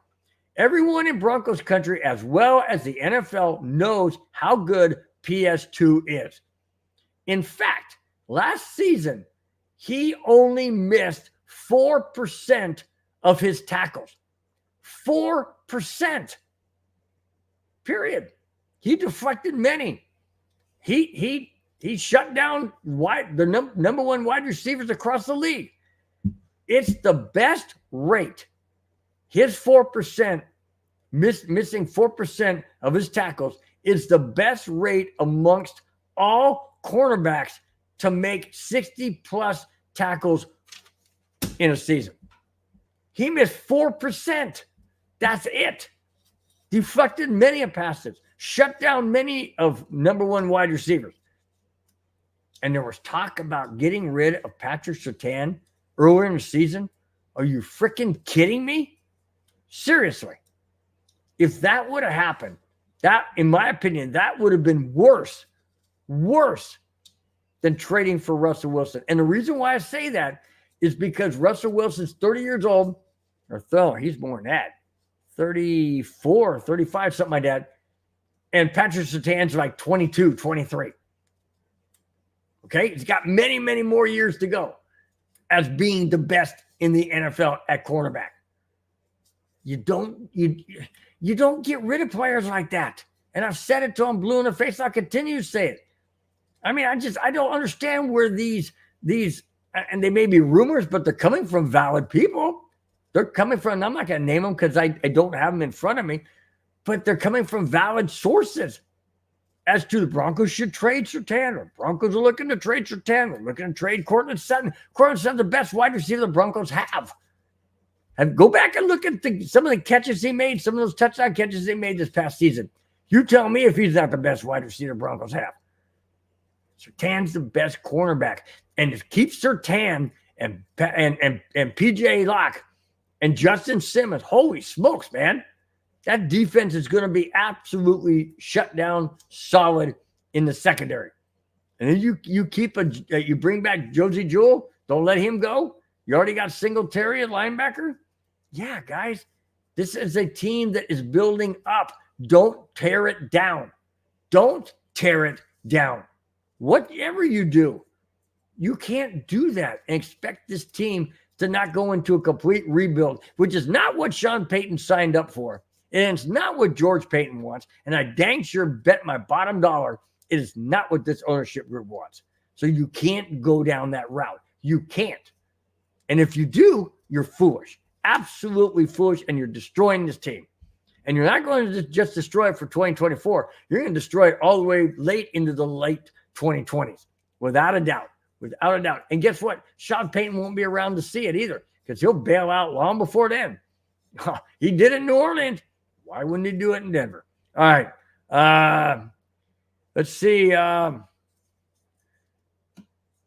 Everyone in Broncos country, as well as the NFL, knows how good PS2 is. In fact, last season, he only missed 4% of his tackles. 4%. Period. He deflected many. He shut down the number one wide receivers across the league. It's the best rate. His 4%, missing 4% of his tackles, is the best rate amongst all cornerbacks to make 60-plus tackles in a season. He missed 4%. That's it. Deflected many of passes. Shut down many of number one wide receivers. And there was talk about getting rid of Patrick Surtain earlier in the season. Are you freaking kidding me? Seriously. If that would have happened, that, in my opinion, that would have been worse than trading for Russell Wilson. And the reason why I say that is because Russell Wilson's 30 years old, or he's more than that, 34, 35, something like that. And Patrick Surtain's like 22, 23. Okay? He's got many, many more years to go as being the best in the NFL at cornerback. You don't get rid of players like that. And I've said it to him blue in the face. I'll continue to say it. I mean, I don't understand where these, and they may be rumors, but they're coming from valid people. They're coming from, I'm not going to name them because I don't have them in front of me. but they're coming from valid sources as to the Broncos should trade Surtain, or Broncos are looking to trade Surtain. We're looking to trade Cortland Sutton. Cortland Sutton's the best wide receiver the Broncos have. And go back and look at some of the catches he made, some of those touchdown catches he made this past season. You tell me if he's not the best wide receiver Broncos have. Surtain's the best cornerback. And to keep Surtain and PJ Locke and Justin Simmons, holy smokes, man. That defense is going to be absolutely shut down solid in the secondary. And then you bring back Josey Jewell. Don't let him go. You already got Singletary at linebacker. Yeah, guys, this is a team that is building up. Don't tear it down. Don't tear it down. Whatever you do, you can't do that and expect this team to not go into a complete rebuild, which is not what Sean Payton signed up for. And it's not what George Payton wants. And I dang sure bet my bottom dollar it is not what this ownership group wants. So you can't go down that route. You can't. And if you do, you're foolish. Absolutely foolish, and you're destroying this team. And you're not going to just destroy it for 2024. You're going to destroy it all the way late into the late 2020s, without a doubt. Without a doubt. And guess what? Sean Payton won't be around to see it either, because he'll bail out long before then. He did it in New Orleans. Why wouldn't he do it in Denver? All right. Let's see.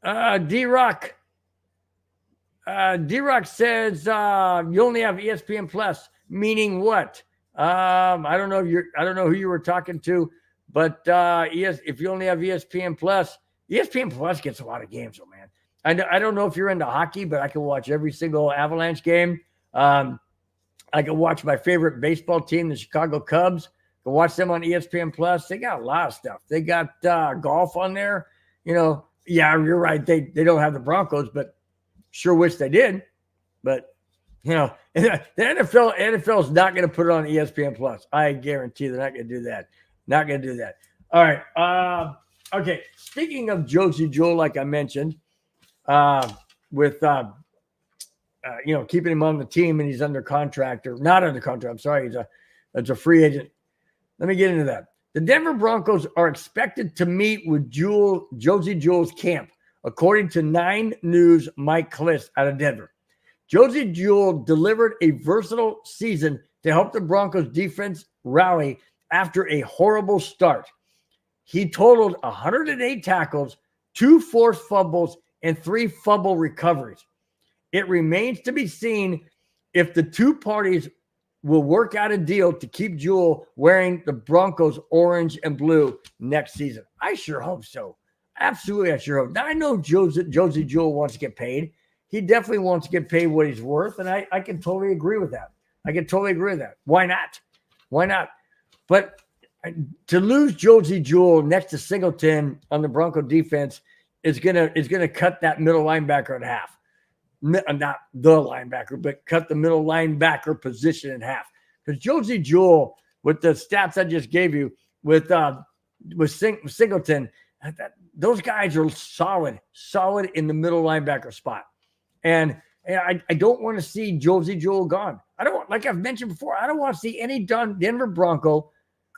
D-Rock. D-Rock says you only have ESPN Plus, meaning what? I don't know who you were talking to, but if you only have ESPN Plus gets a lot of games, oh man. I don't know if you're into hockey, but I can watch every single Avalanche game. I can watch my favorite baseball team, the Chicago Cubs. I can watch them on ESPN Plus. They got a lot of stuff. They got golf on there. You know, yeah, you're right. They don't have the Broncos, but sure wish they did. But, you know, the NFL is not going to put it on ESPN Plus. I guarantee they're not going to do that. Not going to do that. All right. Okay. Speaking of Josey Jewell, like I mentioned, with keeping him on the team, and he's under contract, or not under contract. I'm sorry. He's a free agent. Let me get into that. The Denver Broncos are expected to meet with Josey Jewell's camp, according to 9 News' Mike Kliss out of Denver. Josey Jewell delivered a versatile season to help the Broncos defense rally after a horrible start. He totaled 108 tackles, 2 forced fumbles, and 3 fumble recoveries. It remains to be seen if the two parties will work out a deal to keep Jewell wearing the Broncos orange and blue next season. I sure hope so. Absolutely, I sure hope. Now, I know Josey Jewell wants to get paid. He definitely wants to get paid what he's worth, and I can totally agree with that. Why not? Why not? But to lose Josey Jewell next to Singleton on the Bronco defense is gonna cut that middle linebacker in half. Not the linebacker, but cut the middle linebacker position in half. Because Josey Jewell, with the stats I just gave you, with Singleton, those guys are solid in the middle linebacker spot. And I don't want to see Josey Jewell gone. I don't want, like I've mentioned before, I don't want to see any Denver Bronco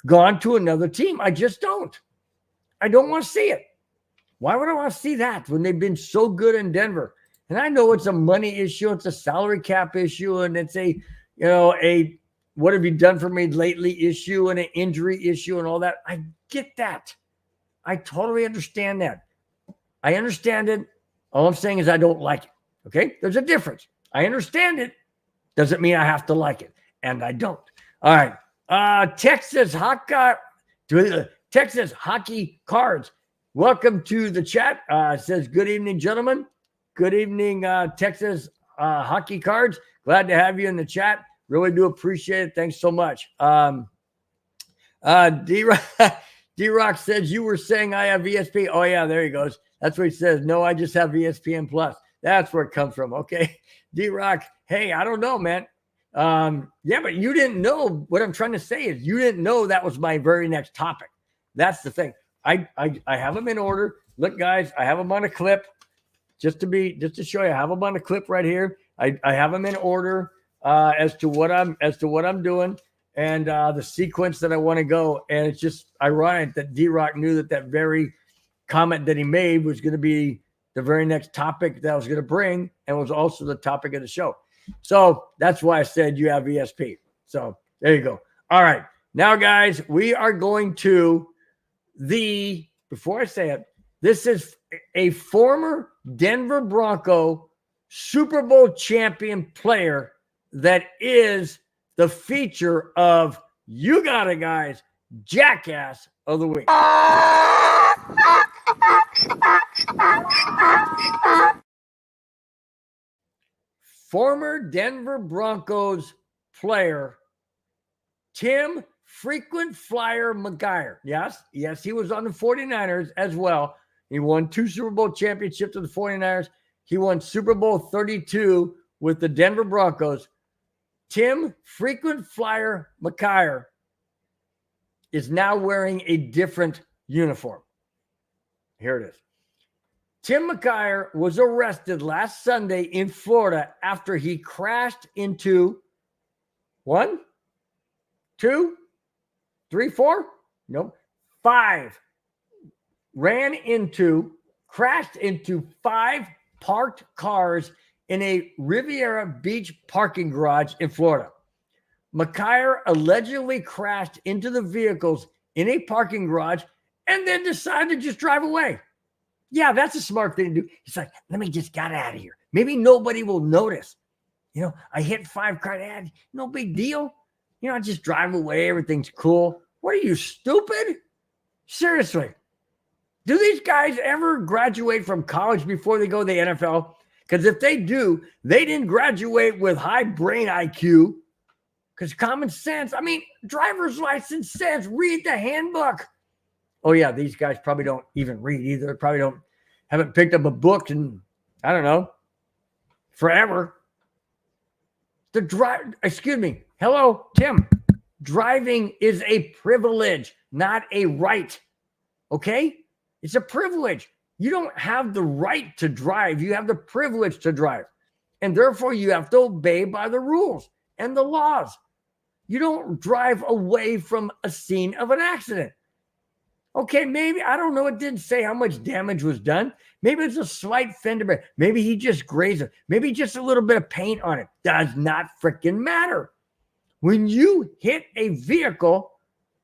gone to another team. I just don't. I don't want to see it. Why would I want to see that when they've been so good in Denver? And I know it's a money issue, it's a salary cap issue, and it's a what have you done for me lately issue, and an injury issue, and all that. I get that. I totally understand that. I understand it. All I'm saying is I don't like it. Okay? There's a difference. I understand it. Doesn't mean I have to like it. And I don't. All right. Texas Hockey Cards. Welcome to the chat. Says, good evening, gentlemen. Good evening, Texas Hockey Cards. Glad to have you in the chat. Really do appreciate it. Thanks so much. D-Rock says, you were saying I have ESPN. Oh, yeah, there he goes. That's what he says. No, I just have ESPN Plus. That's where it comes from. Okay. D-Rock, hey, I don't know, man. Yeah, but you didn't know. What I'm trying to say is you didn't know that was my very next topic. That's the thing. I have them in order. Look, guys, I have them on a clip. Just to show you, I have them on a clip right here. I have them in order as to what I'm doing, and the sequence that I want to go. And it's just ironic that D-Rock knew that that very comment that he made was going to be the very next topic that I was going to bring, and was also the topic of the show. So that's why I said you have ESP. So there you go. All right. Now, guys, we are going to before I say it, this is a former Denver Bronco Super Bowl champion player that is the feature of You Got It, guys, Jackass of the Week. Former Denver Broncos player Tim Frequent Flyer McGuire. Yes, he was on the 49ers as well. He won 2 Super Bowl championships with the 49ers. He won Super Bowl 32 with the Denver Broncos. Tim Frequent Flyer McGuire is now wearing a different uniform. Here it is. Tim McGuire was arrested last Sunday in Florida after he crashed into 1, 2, 3, 4, nope, 5. Crashed into 5 parked cars in a Riviera Beach parking garage in Florida. McGuire allegedly crashed into the vehicles in a parking garage and then decided to just drive away. Yeah, that's a smart thing to do. He's like, let me just get out of here. Maybe nobody will notice. I hit 5 cars. No big deal. I just drive away. Everything's cool. What are you, stupid? Seriously. Do these guys ever graduate from college before they go to the NFL? Because if they do, they didn't graduate with high brain IQ. Because common sense, driver's license says read the handbook. Oh, yeah, these guys probably don't even read either. Probably haven't picked up a book in, I don't know, forever. Excuse me. Hello, Tim. Driving is a privilege, not a right. Okay? It's a privilege. You don't have the right to drive. You have the privilege to drive. And therefore, you have to obey by the rules and the laws. You don't drive away from a scene of an accident. Okay, maybe, I don't know. It didn't say how much damage was done. Maybe it's a slight fender bender. Maybe he just grazed it. Maybe just a little bit of paint on it. Does not freaking matter. When you hit a vehicle,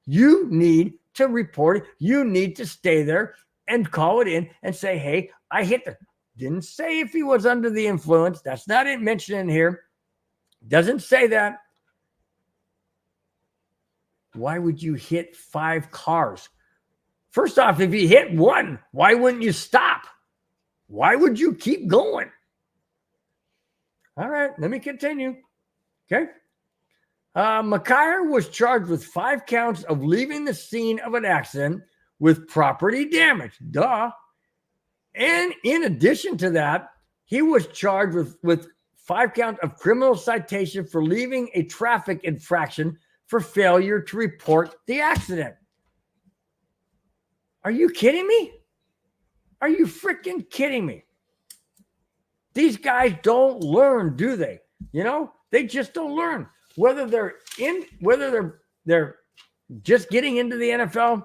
you need to report it. You need to stay there and call it in and say, hey, I hit them. Didn't say if he was under the influence. That's not it mentioned in here. Doesn't say that. Why would you hit 5 cars? First off, if you hit 1, why wouldn't you stop? Why would you keep going? All right, let me continue. Okay. McGuire was charged with 5 counts of leaving the scene of an accident with property damage. Duh. And in addition to that, he was charged with 5 counts of criminal citation for leaving a traffic infraction for failure to report the accident. Are you kidding me? Are you freaking kidding me? These guys don't learn, do they? They just don't learn. Whether they're just getting into the NFL,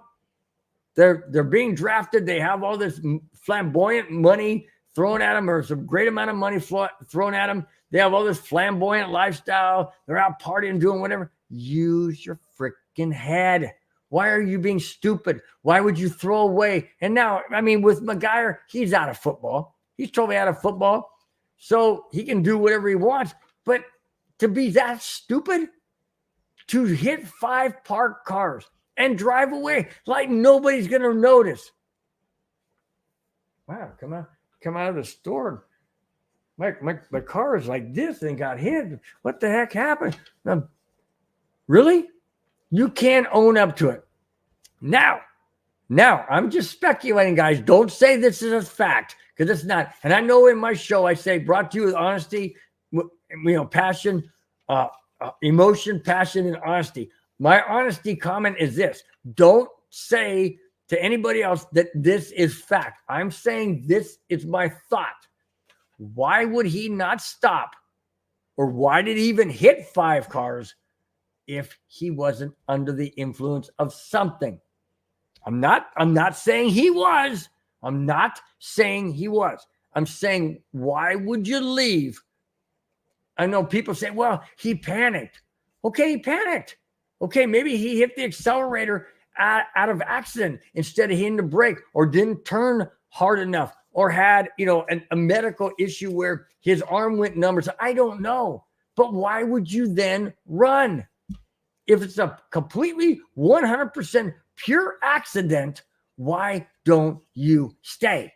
they're being drafted, they have all this flamboyant money thrown at them, or some great amount of money thrown at them. They have all this flamboyant lifestyle. They're out partying, doing whatever. Use your freaking head. Why are you being stupid? Why would you throw away? And now, with McGuire, he's out of football. He's totally out of football. So he can do whatever he wants. But to be that stupid, to hit 5 parked cars and drive away like nobody's going to notice. Wow, come out of the store. My car is like this and got hit. What the heck happened? Really? You can't own up to it. Now, I'm just speculating, guys. Don't say this is a fact, because it's not. And I know in my show I say brought to you with honesty, passion, emotion, passion, and honesty. My honesty comment is this. Don't say to anybody else that this is fact. I'm saying this is my thought. Why would he not stop? Or why did he even hit 5 cars if he wasn't under the influence of something. I'm not saying he was. I'm not saying he was. I'm saying, why would you leave? I know people say, well, he panicked. Okay, he panicked. Okay, maybe he hit the accelerator out of accident instead of hitting the brake, or didn't turn hard enough, or had, a medical issue where his arm went numb. So I don't know. But why would you then run? If it's a completely 100% pure accident, why don't you stay?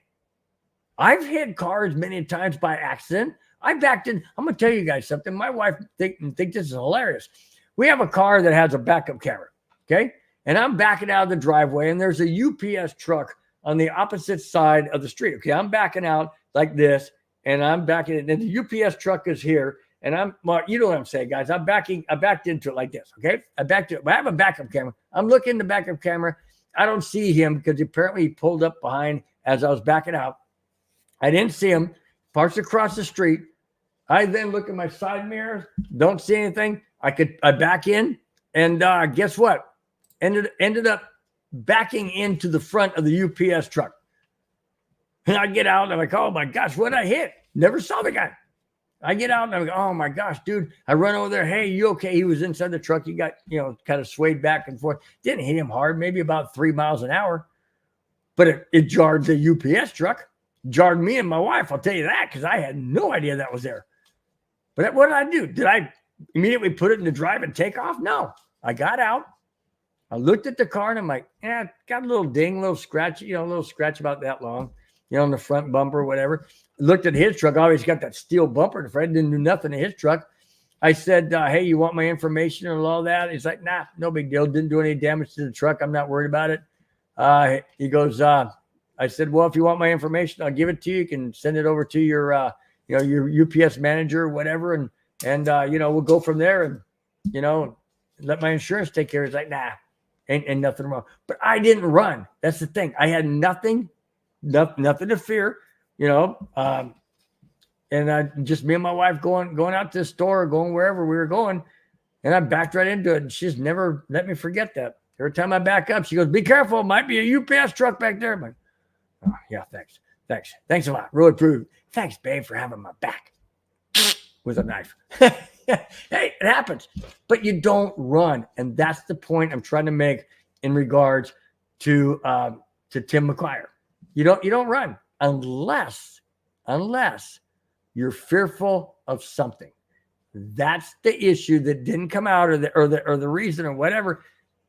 I've hit cars many times by accident. I backed in. I'm going to tell you guys something. My wife think this is hilarious. We have a car that has a backup camera, okay? And I'm backing out of the driveway, and there's a UPS truck on the opposite side of the street, okay? I'm backing out like this, and I'm backing in, and the UPS truck is here, and you know what I'm saying, guys. I backed into it like this, okay? I have a backup camera. I'm looking in the backup camera. I don't see him because apparently he pulled up behind as I was backing out. I didn't see him. Parks across the street. I then look at my side mirrors. Don't see anything. I back in, and guess what? Ended up backing into the front of the UPS truck. And I get out, and I'm like, oh my gosh, what did I hit? Never saw the guy. I get out, and I'm like, oh my gosh, dude. I run over there. Hey, you okay? He was inside the truck. He got, kind of swayed back and forth. Didn't hit him hard, maybe about 3 miles an hour. But it jarred the UPS truck. Jarred me and my wife, I'll tell you that, because I had no idea that was there. But what did I do? Did I immediately put it in the drive and take off? No. I got out. I looked at the car, and I'm like, got a little ding, a little scratch, a little scratch about that long, on the front bumper or whatever. Looked at his truck. Always got that steel bumper in front. Didn't do nothing to his truck. I said, hey, you want my information and all that? He's like, nah, no big deal. Didn't do any damage to the truck. I'm not worried about it. He goes, I said, well, if you want my information, I'll give it to you. You can send it over to your, your UPS manager or whatever. And we'll go from there and, let my insurance take care of it. It's like, nah, ain't nothing wrong. But I didn't run. That's the thing. I had nothing to fear, and just me and my wife going out to the store, going wherever we were going. And I backed right into it. And she's never let me forget that. Every time I back up, she goes, be careful. It might be a UPS truck back there. I'm like, oh, yeah, thanks a lot. Really approved. Thanks, babe, for having my back with a knife. Hey, it happens, but you don't run. And that's the point I'm trying to make in regards to Tim McGuire. You don't run unless you're fearful of something. That's the issue that didn't come out, or the reason or whatever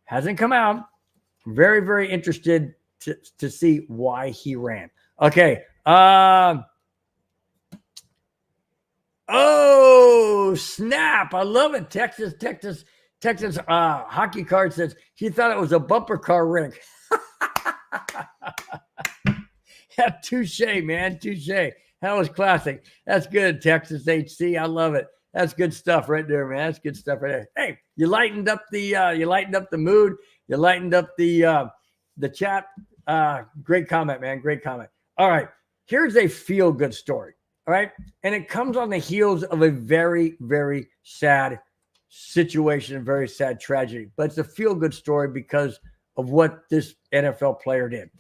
hasn't come out. Very, very interested to see why he ran. Okay. Oh, snap. I love it. Texas hockey card says he thought it was a bumper car rink. Yeah, touche, man. Touche. That was classic. That's good, Texas HC. I love it. That's good stuff right there, man. That's good stuff right there. Hey, you lightened up the mood. You lightened up the chat. Great comment, man. Great comment. All right. Here's a feel-good story. All right. And it comes on the heels of a very, very sad situation, very sad tragedy. But it's a feel-good story because of what this NFL player did.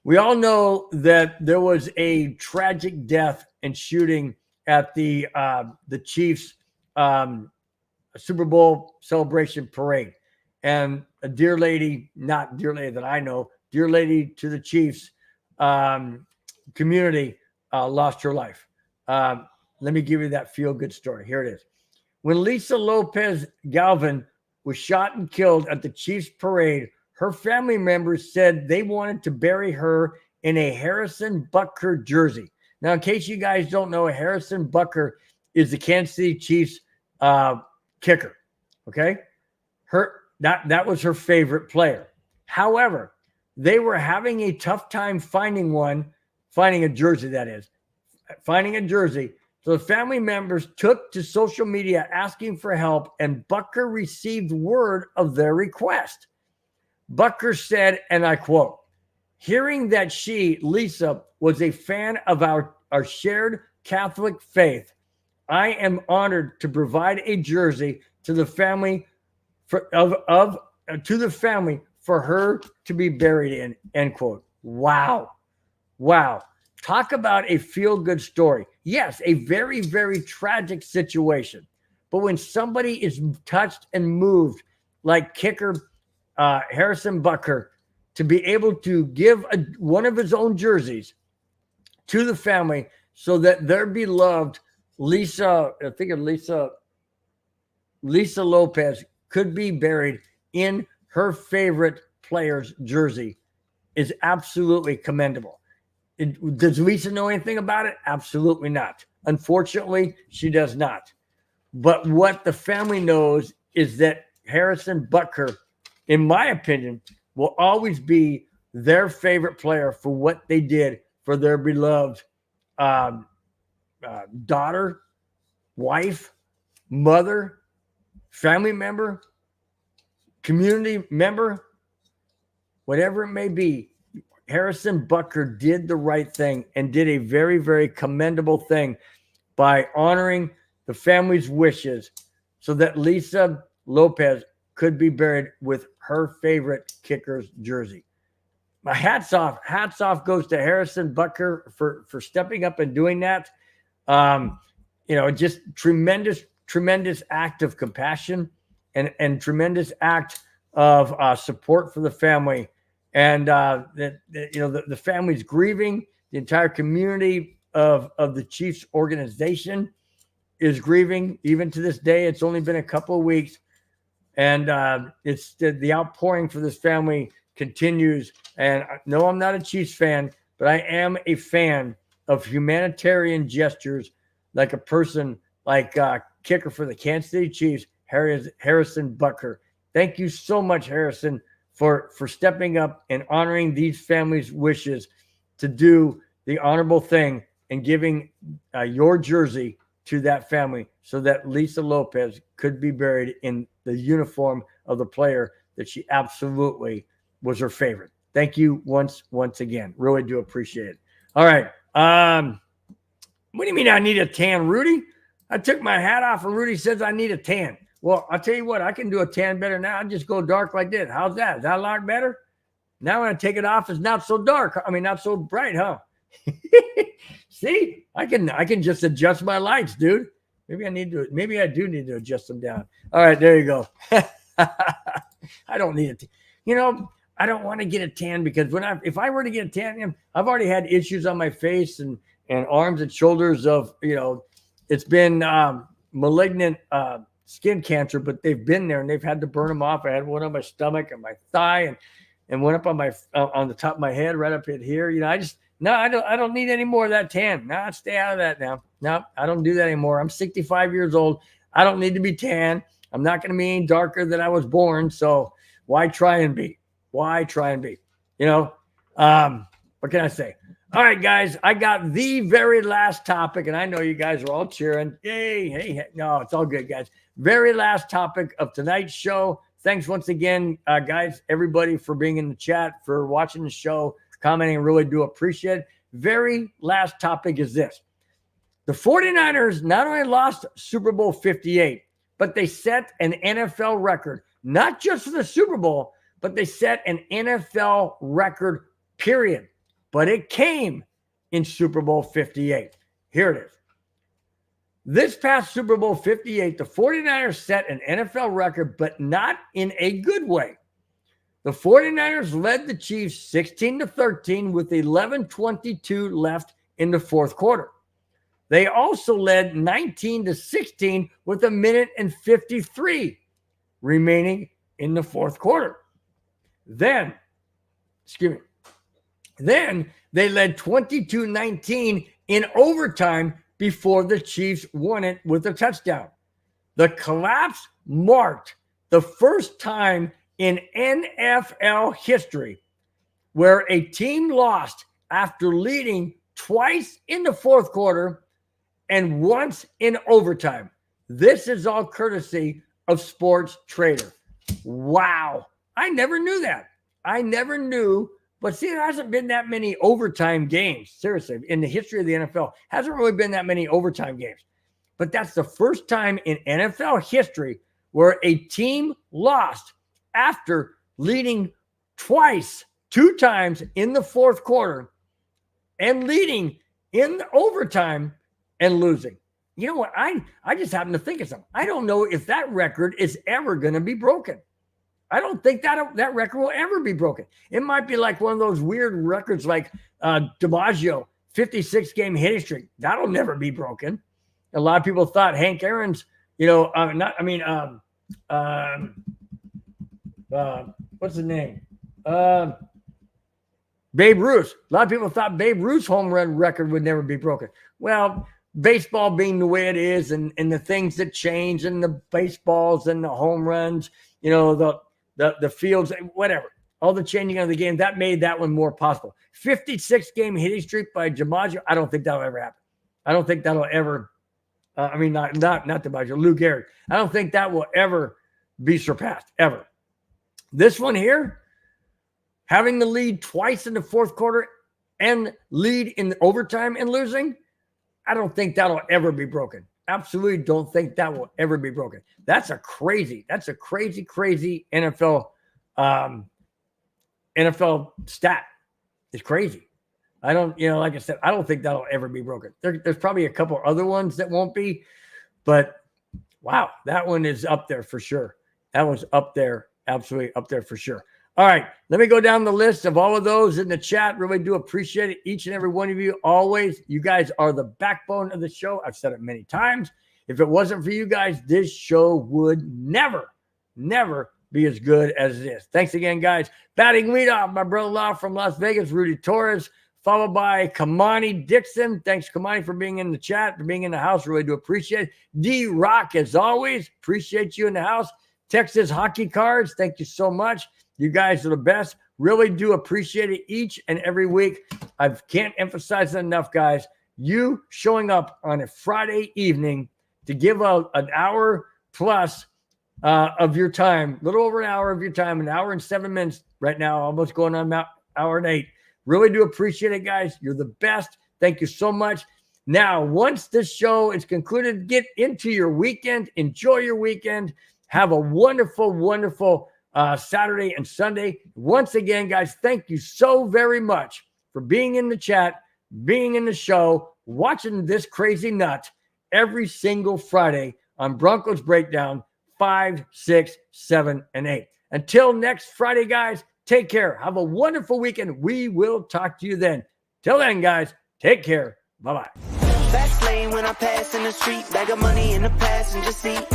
We all know that there was a tragic death and shooting at the Chiefs Super Bowl celebration parade. And a dear lady, not dear lady that I know, dear lady to the Chiefs community lost her life. Let me give you that feel-good story. Here it is. When Lisa Lopez Galvin was shot and killed at the Chiefs parade, her family members said they wanted to bury her in a Harrison Butker jersey. Now, in case you guys don't know, Harrison Butker is the Kansas City Chiefs kicker. Okay? That was her favorite player. However, they were having a tough time finding a jersey, that is. Finding a jersey. So the family members took to social media asking for help, and Butker received word of their request. Butker said, and I quote, "Hearing that she, Lisa, was a fan of our shared Catholic faith, I am honored to provide a jersey to the family to the family for her to be buried in, end quote. Wow. Talk about a feel-good story. Yes, a very, very tragic situation. But when somebody is touched and moved, like kicker Harrison Butker, to be able to give one of his own jerseys to the family so that their beloved Lisa Lopez could be buried in her favorite player's jersey is absolutely commendable. Does Lisa know anything about it? Absolutely not. Unfortunately, she does not. But what the family knows is that Harrison Butker, in my opinion, will always be their favorite player for what they did for their beloved daughter, wife, mother, family member, community member, whatever it may be. Harrison Butker did the right thing and did a very, very commendable thing by honoring the family's wishes so that Lisa Lopez could be buried with her favorite kicker's jersey. My hats off goes to Harrison Butker for stepping up and doing that. Just tremendous act of compassion and tremendous act of support for the family. And the family's grieving. The entire community of the Chiefs organization is grieving. Even to this day, it's only been a couple of weeks, and it's the outpouring for this family continues. And no, I'm not a Chiefs fan, but I am a fan of humanitarian gestures, like a person like kicker for the Kansas City Chiefs, Harrison Butker. Thank you so much, Harrison, for stepping up and honoring these families' wishes to do the honorable thing and giving your jersey to that family so that Lisa Lopez could be buried in the uniform of the player that she absolutely was her favorite. Thank you once again. Really do appreciate it. All right. What do you mean I need a tan, Rudy? I took my hat off and Rudy says I need a tan. Well, I'll tell you what, I can do a tan better now. I just go dark like this. How's that? Is that a lot better? Now when I take it off, it's not so dark. I mean, not so bright, huh? See, I can just adjust my lights, dude. Maybe I do need to adjust them down. All right, there you go. I don't need it. I don't want to get a tan because if I were to get a tan, I've already had issues on my face and arms and shoulders of, it's been malignant skin cancer, but they've been there and they've had to burn them off. I had one on my stomach and my thigh and one up on the top of my head, right up in here. I don't need any more of that tan. No, stay out of that now. No, I don't do that anymore. I'm 65 years old. I don't need to be tan. I'm not going to be any darker than I was born. So why try and be? What can I say? All right, guys, I got the very last topic, and I know you guys are all cheering. Yay, hey, no, it's all good, guys. Very last topic of tonight's show. Thanks once again, guys, everybody, for being in the chat, for watching the show, commenting. Really do appreciate it. Very last topic is this. The 49ers not only lost Super Bowl 58, but they set an NFL record, not just for the Super Bowl, but they set an NFL record, period. But it came in Super Bowl 58. Here it is. This past Super Bowl 58, the 49ers set an NFL record, but not in a good way. The 49ers led the Chiefs 16-13 with 11:22 left in the fourth quarter. They also led 19-16 with 1:53 remaining in the fourth quarter. Then they led 22-19 in overtime before the Chiefs won it with a touchdown. The collapse marked the first time in NFL history where a team lost after leading twice in the fourth quarter and once in overtime. This is all courtesy of Sports Trader. Wow. I never knew that. I never knew. But see, there hasn't been that many overtime games. Seriously, in the history of the NFL, hasn't really been that many overtime games. But that's the first time in NFL history where a team lost after leading two times in the fourth quarter and leading in the overtime and losing. You know what? I just happen to think of something. I don't know if that record is ever going to be broken. I don't think that record will ever be broken. It might be like one of those weird records like DiMaggio, 56-game hitting streak. That'll never be broken. A lot of people thought Hank Aaron's, what's his name? Babe Ruth. A lot of people thought Babe Ruth's home run record would never be broken. Well, baseball being the way it is and the things that change and the baseballs and the home runs, the fields, whatever, all the changing of the game, that made that one more possible. 56-game hitting streak by DiMaggio, I don't think that'll ever happen. I don't think that'll ever, not DiMaggio, Lou Gehrig. I don't think that will ever be surpassed, ever. This one here, having the lead twice in the fourth quarter and lead in overtime and losing, I don't think that'll ever be broken. Absolutely don't think that will ever be broken. That's a crazy NFL stat. It's crazy. I don't, like I said, I don't think that'll ever be broken. There's probably a couple other ones that won't be, but wow, that one is up there for sure. That one's up there, absolutely up there for sure. All right, let me go down the list of all of those in the chat. Really do appreciate it, each and every one of you. Always, you guys are the backbone of the show. I've said it many times. If it wasn't for you guys, this show would never be as good as it is. Thanks again, guys. Batting leadoff, my brother-in-law from Las Vegas, Rudy Torres, followed by Kamani Dixon. Thanks, Kamani, for being in the chat, for being in the house. Really do appreciate it. D-Rock, as always, appreciate you in the house. Texas Hockey Cards, thank you so much. You guys are the best. Really do appreciate it each and every week. I can't emphasize it enough, guys. You showing up on a Friday evening to give out an hour plus of your time, a little over an hour of your time, an hour and 7 minutes right now, almost going on about hour and 8. Really do appreciate it, guys. You're the best. Thank you so much. Now, once this show is concluded, get into your weekend. Enjoy your weekend. Have a wonderful Saturday and Sunday. Once again, guys, thank you so very much for being in the chat, being in the show, watching this crazy nut every single Friday on Broncos Breakdown 5, 6, 7, and 8. Until next Friday, guys, take care. Have a wonderful weekend. We will talk to you then. Till then, guys, take care. Bye-bye. Fast lane when I pass in the street, bag of money in the passenger seat.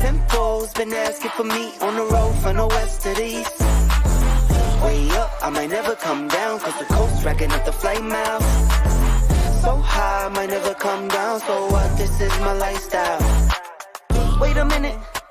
Simcoe's been asking for me on the road from the west to the east. Way up, I might never come down, cause the coast racking up the flame out. So high, I might never come down, so what, this is my lifestyle. Wait a minute,